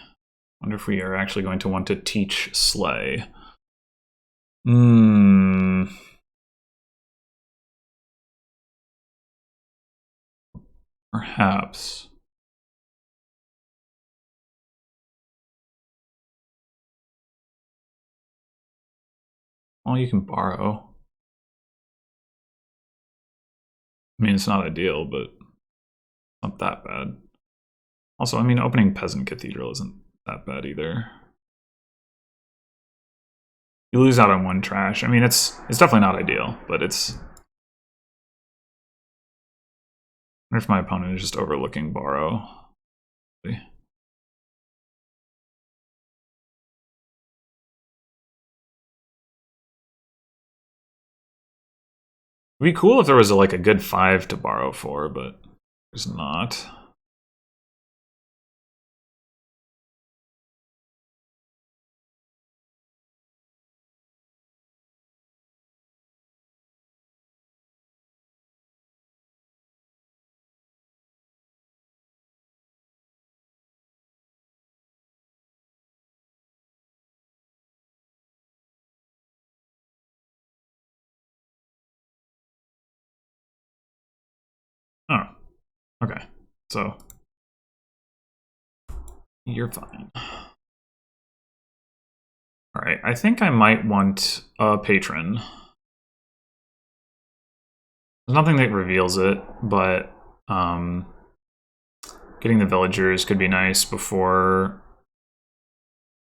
Wonder if we are actually going to want to teach slay. Perhaps. Well, you can borrow. I mean, it's not ideal, but not that bad. Also, I mean, opening Peasant Cathedral isn't that bad either. You lose out on one trash. I mean, it's definitely not ideal, but it's... I wonder if my opponent is just overlooking borrow. It'd be cool if there was like a good 5 to borrow for, but there's not. Oh, okay. So, you're fine. Alright, I think I might want a patron. There's nothing that reveals it, but getting the villagers could be nice before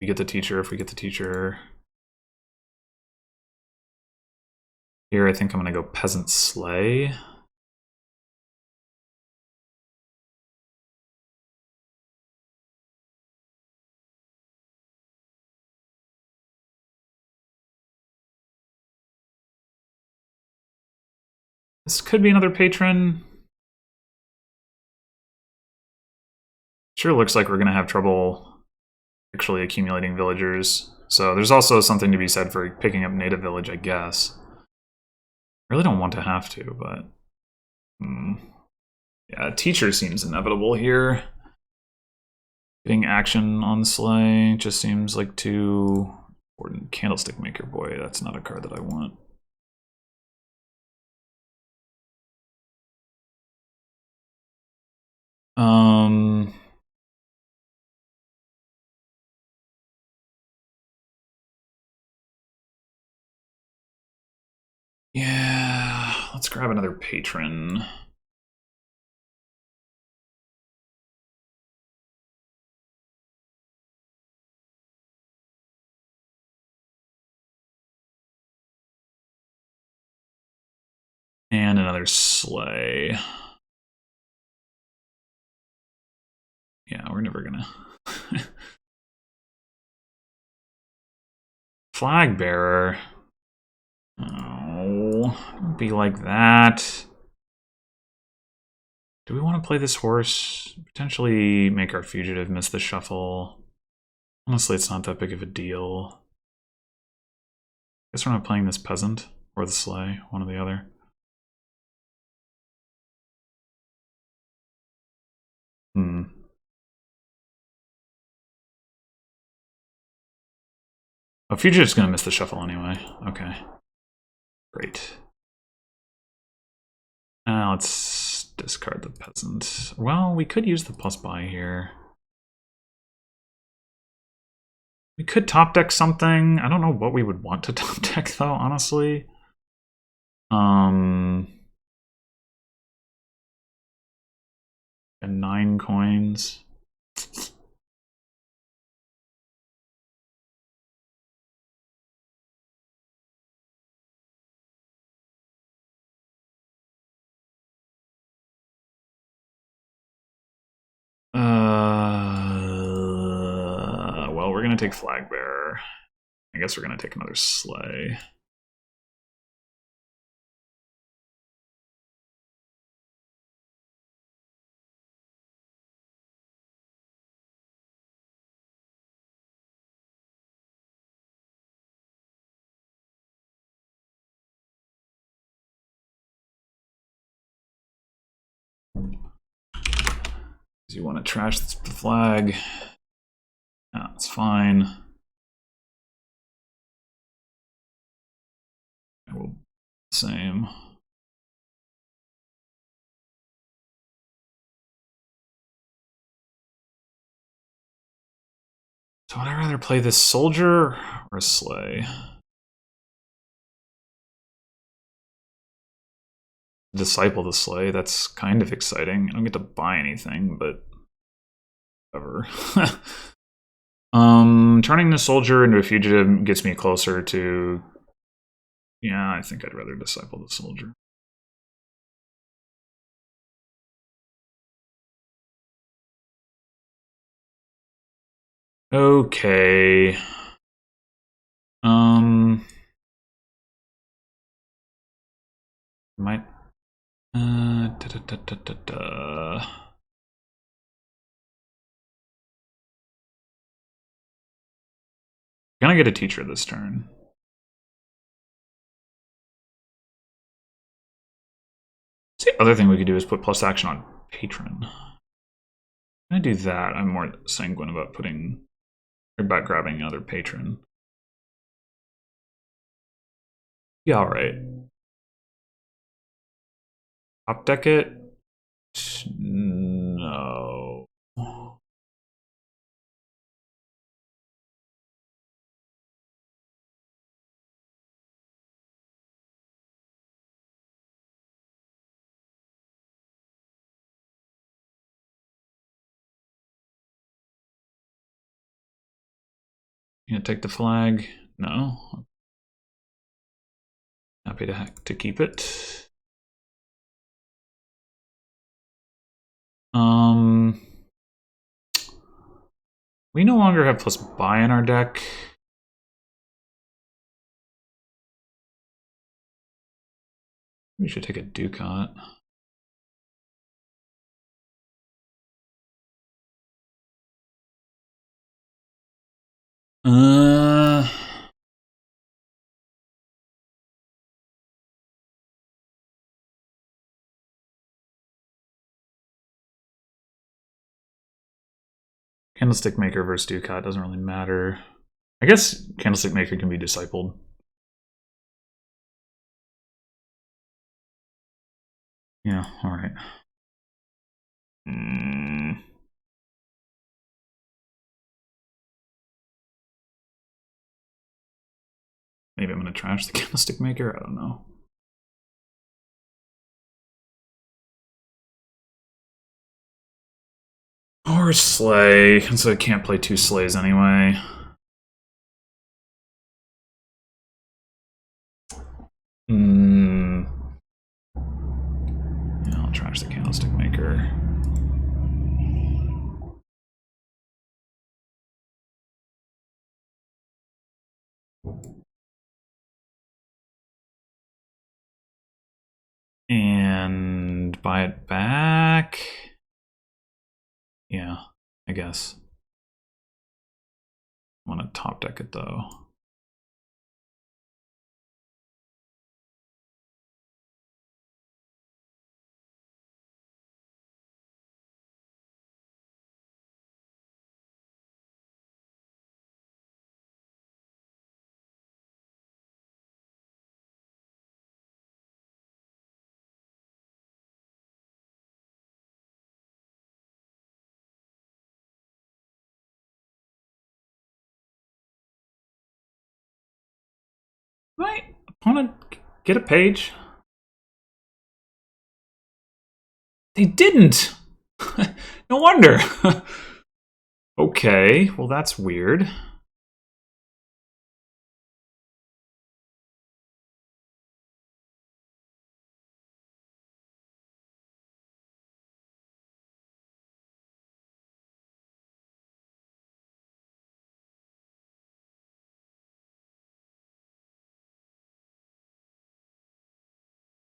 we get the teacher, if we get the teacher. Here, I think I'm going to go Peasant Slay. This could be another patron. Sure looks like we're going to have trouble actually accumulating villagers. So there's also something to be said for picking up native village, I guess. Really don't want to have to, but... Yeah, teacher seems inevitable here. Getting action on Slay just seems like too important. Candlestick Maker, boy, that's not a card that I want. Yeah, let's grab another patron. And another Slay. Yeah, we're never gonna... Flag Bearer. Oh, don't be like that. Do we want to play this horse? Potentially make our fugitive miss the shuffle. Honestly, it's not that big of a deal. Guess we're not playing this peasant or the sleigh, one or the other. Oh, fugitive's gonna miss the shuffle anyway. Okay. Great. Let's discard the peasant. Well, we could use the plus buy here. We could top deck something. I don't know what we would want to top deck though, honestly. And 9 coins. Well, we're gonna take Flag Bearer. I guess we're gonna take another Sleigh. You want to trash the flag. That's fine. I will same. So would I rather play this soldier or a sleigh? Disciple the sleigh, that's kind of exciting. I don't get to buy anything, but whatever. Turning the soldier into a fugitive gets me closer to... Yeah, I think I'd rather disciple the soldier. Okay. Might... Gonna get a teacher this turn. The other thing we could do is put plus action on patron. I'm gonna do that. I'm more sanguine about grabbing another patron. Yeah, alright. Top deck it? No. You gonna take the flag? No. Happy to keep it. We no longer have plus buy in our deck. We should take a Ducat. Candlestick Maker versus Ducat doesn't really matter. I guess Candlestick Maker can be discipled. Yeah, alright. Maybe I'm going to trash the Candlestick Maker? I don't know. Or Slay, so I can't play two Slays anyway. Yeah, I'll trash the Candlestick Maker. And buy it back? Yeah, I guess. I want to top deck it though. My opponent get a page? They didn't! No wonder! Okay, well that's weird.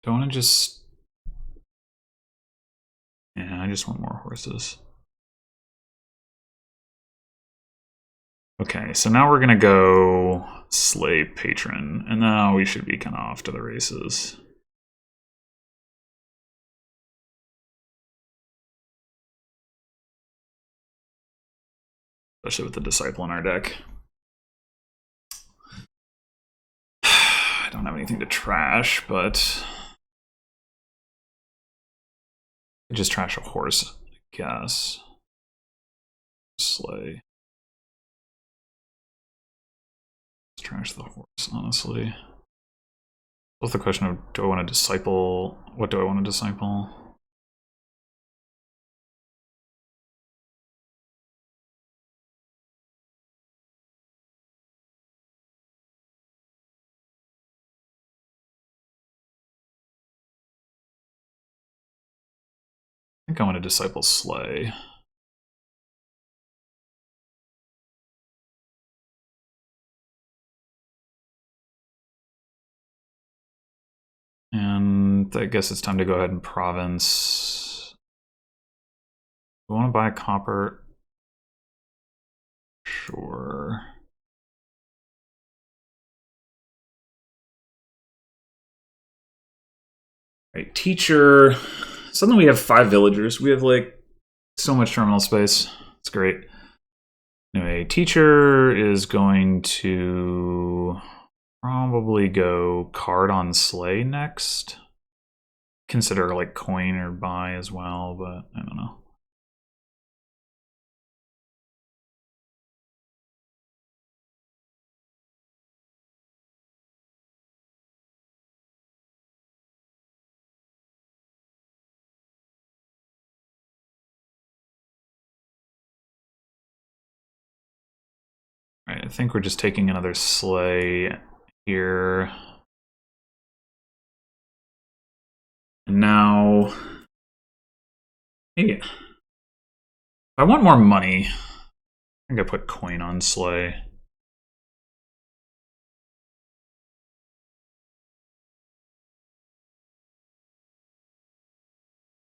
Do I want to just... Yeah, I just want more horses. Okay, so now we're gonna go Slave Patron, and now we should be kind of off to the races. especially with the Disciple in our deck. I don't have anything to trash, but I just trash a horse, I guess. Slay. Let's trash the horse, honestly. What's the question of, do I want to disciple? What do I want to disciple? I think I want to disciple Slay. And I guess it's time to go ahead and province. We want to buy a copper. Sure. Right, teacher. Suddenly we have 5 villagers. We have like so much terminal space. It's great. Anyway, teacher is going to probably go card on Slay next. Consider like coin or buy as well, but I don't know. Right, I think we're just taking another Slay here. And now, hey, I want more money. I think I put coin on Slay.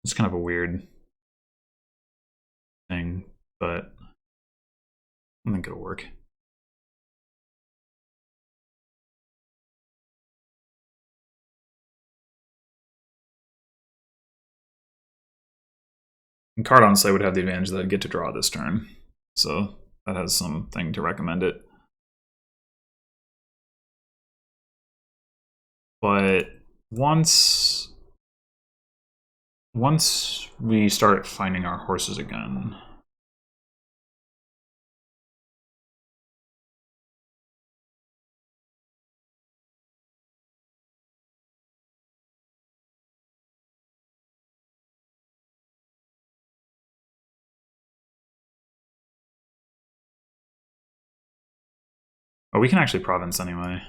It's kind of a weird thing, but I think it'll work. And card on Slay would have the advantage that I'd get to draw this turn, so that has something to recommend it. But once we start finding our horses again, oh, we can actually province anyway.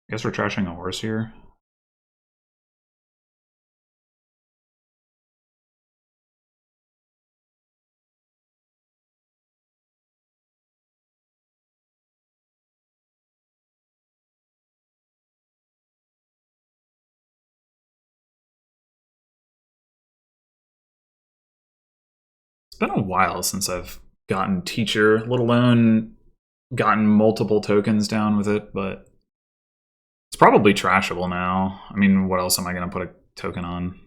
I guess we're trashing a horse here. It's been a while since I've gotten teacher, let alone gotten multiple tokens down with it, but it's probably trashable now. I mean, what else am I going to put a token on?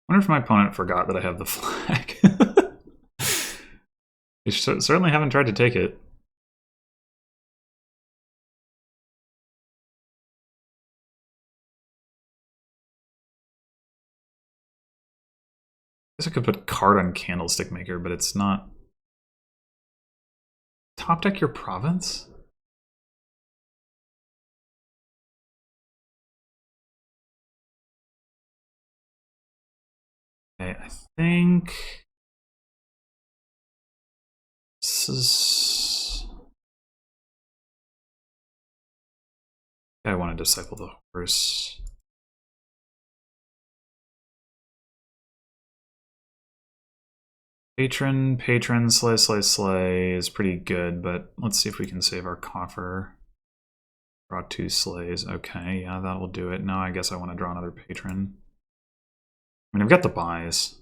I wonder if my opponent forgot that I have the flag. They certainly haven't tried to take it. I guess I could put card on Candlestick Maker, but it's not. Top deck your province? Okay, I think this is. I want to disciple the horse. Patron, slay is pretty good, but let's see if we can save our coffer. Draw 2 slays. Okay, yeah, that'll do it. Now I guess I want to draw another patron. I mean, I've got the buys.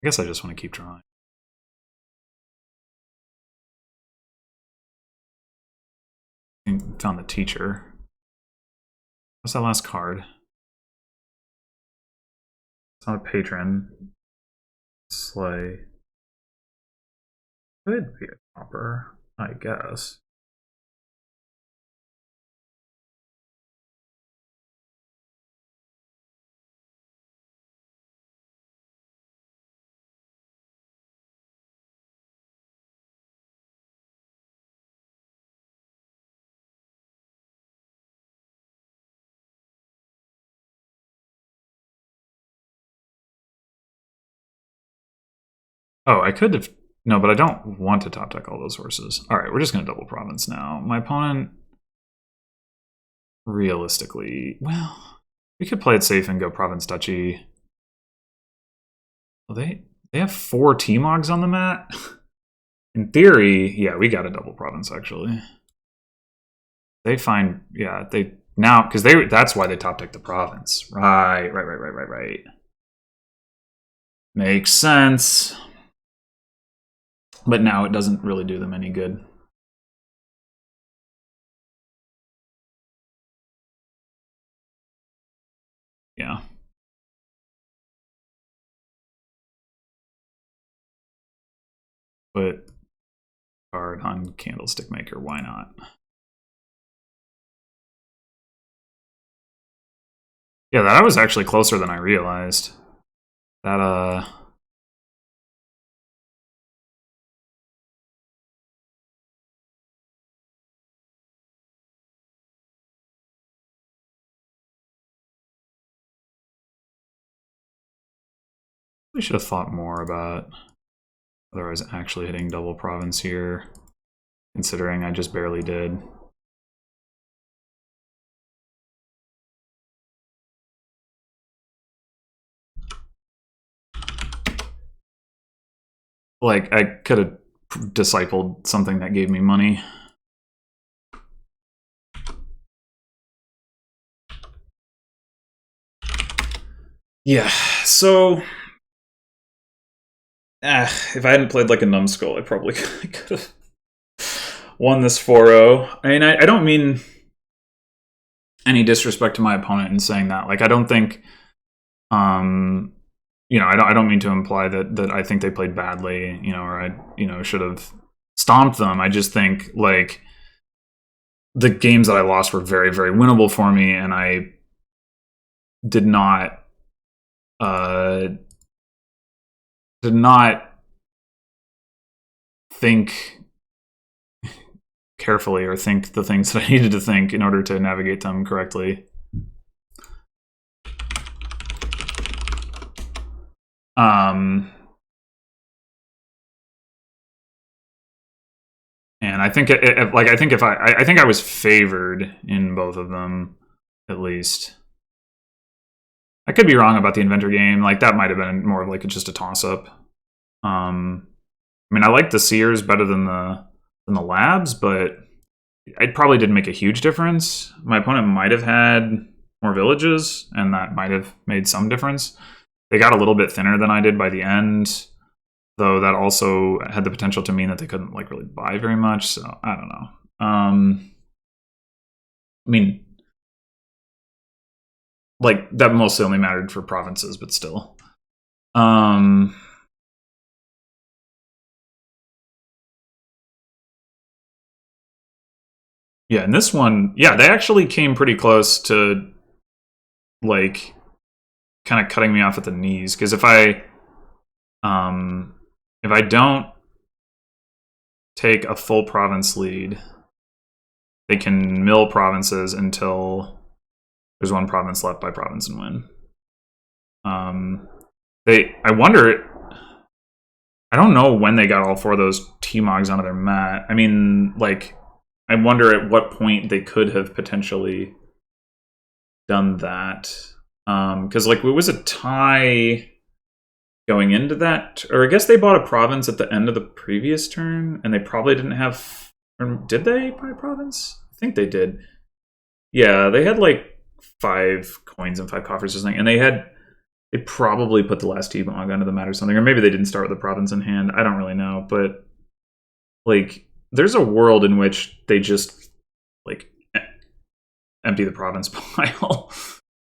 I guess I just want to keep drawing. Found the teacher. What's that last card? It's not a patron. Slay. Could be a copper, I guess. Oh, I could have... No, but I don't want to top deck all those horses. Alright, we're just going to double province now. My opponent... Realistically... Well, we could play it safe and go province duchy. Well, they have 4 T-Mogs on the mat? In theory, yeah, we got a double province, actually. They find... Yeah, they... Now, because that's why they top deck the province. Right. Makes sense. But now it doesn't really do them any good. Yeah. But card on Candlestick Maker, why not? Yeah, that was actually closer than I realized. That, we should have thought more about whether I was actually hitting double province here, considering I just barely did. Like, I could have discipled something that gave me money. Yeah, so... if I hadn't played like a numbskull, I probably could have won this 4-0. I mean, I don't mean any disrespect to my opponent in saying that. Like, I don't think, you know, I don't mean to imply that I think they played badly, you know, or I, should have stomped them. I just think, like, the games that I lost were very, very winnable for me, and I did not think carefully or think the things that I needed to think in order to navigate them correctly. And I think I think I was favored in both of them, at least. I could be wrong about the Inventor game. Like, that might have been more of like just a toss-up. I mean, I like the Seers better than the Labs, but it probably didn't make a huge difference. My opponent might have had more villages, and that might have made some difference. They got a little bit thinner than I did by the end, though that also had the potential to mean that they couldn't like really buy very much. So I don't know. I mean, like, that mostly only mattered for provinces, but still. Yeah, and this one, yeah, they actually came pretty close to, like, kind of cutting me off at the knees. Because if I don't take a full province lead, they can mill provinces until there's one province left by province and win. I wonder, I don't know when they got all 4 of those T-Mogs onto their mat. I mean, like, I wonder at what point they could have potentially done that. Because, like, it was a tie going into that. Or I guess they bought a province at the end of the previous turn, and they probably didn't have... Or did they buy a province? I think they did. Yeah, they had, like, 5 coins and 5 coffers or something, and they probably put the last T-Mog onto the mat or something, or maybe they didn't start with the province in hand. I don't really know, but, like, there's a world in which they just, like, empty the province pile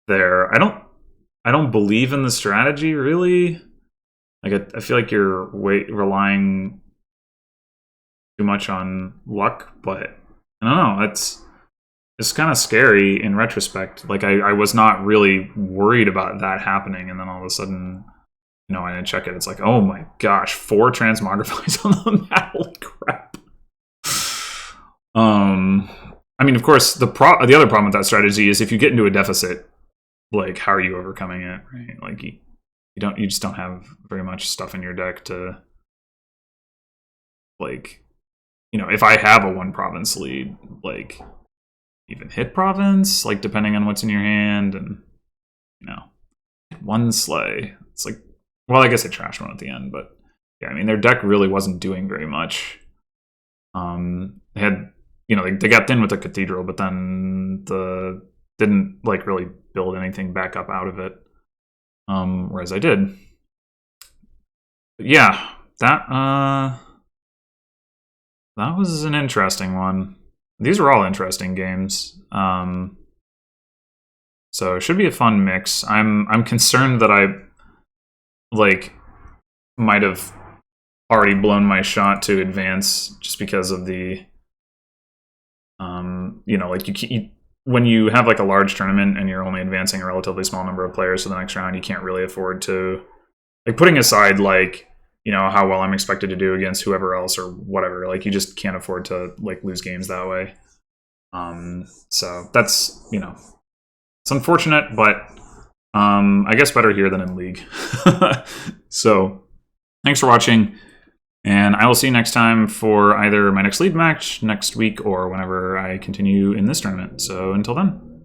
there. I don't believe in the strategy really. Like I feel like you're relying too much on luck, but I don't know. It's kind of scary in retrospect. Like I was not really worried about that happening, and then all of a sudden, I didn't check it. It's like, oh my gosh, 4 transmogrifies on the map. Holy crap. I mean, of course, the other problem with that strategy is if you get into a deficit, like how are you overcoming it, right? Like you just don't have very much stuff in your deck to, like, if I have a 1 province lead, like even hit province, like depending on what's in your hand, and 1 slay. It's like, well, I guess I trashed 1 at the end, but yeah, I mean their deck really wasn't doing very much. They had, they got thin with the cathedral, but then didn't like really build anything back up out of it. Whereas I did. But yeah, that was an interesting one. These were all interesting games. So it should be a fun mix. I'm concerned that I might have already blown my shot to advance just because of the when you have like a large tournament and you're only advancing a relatively small number of players to the next round, you can't really afford to, like, putting aside how well I'm expected to do against whoever else or whatever, like you just can't afford to like lose games that way. So that's, it's unfortunate, but I guess better here than in League. So thanks for watching, and I will see you next time for either my next League match next week or whenever I continue in this tournament. So until then.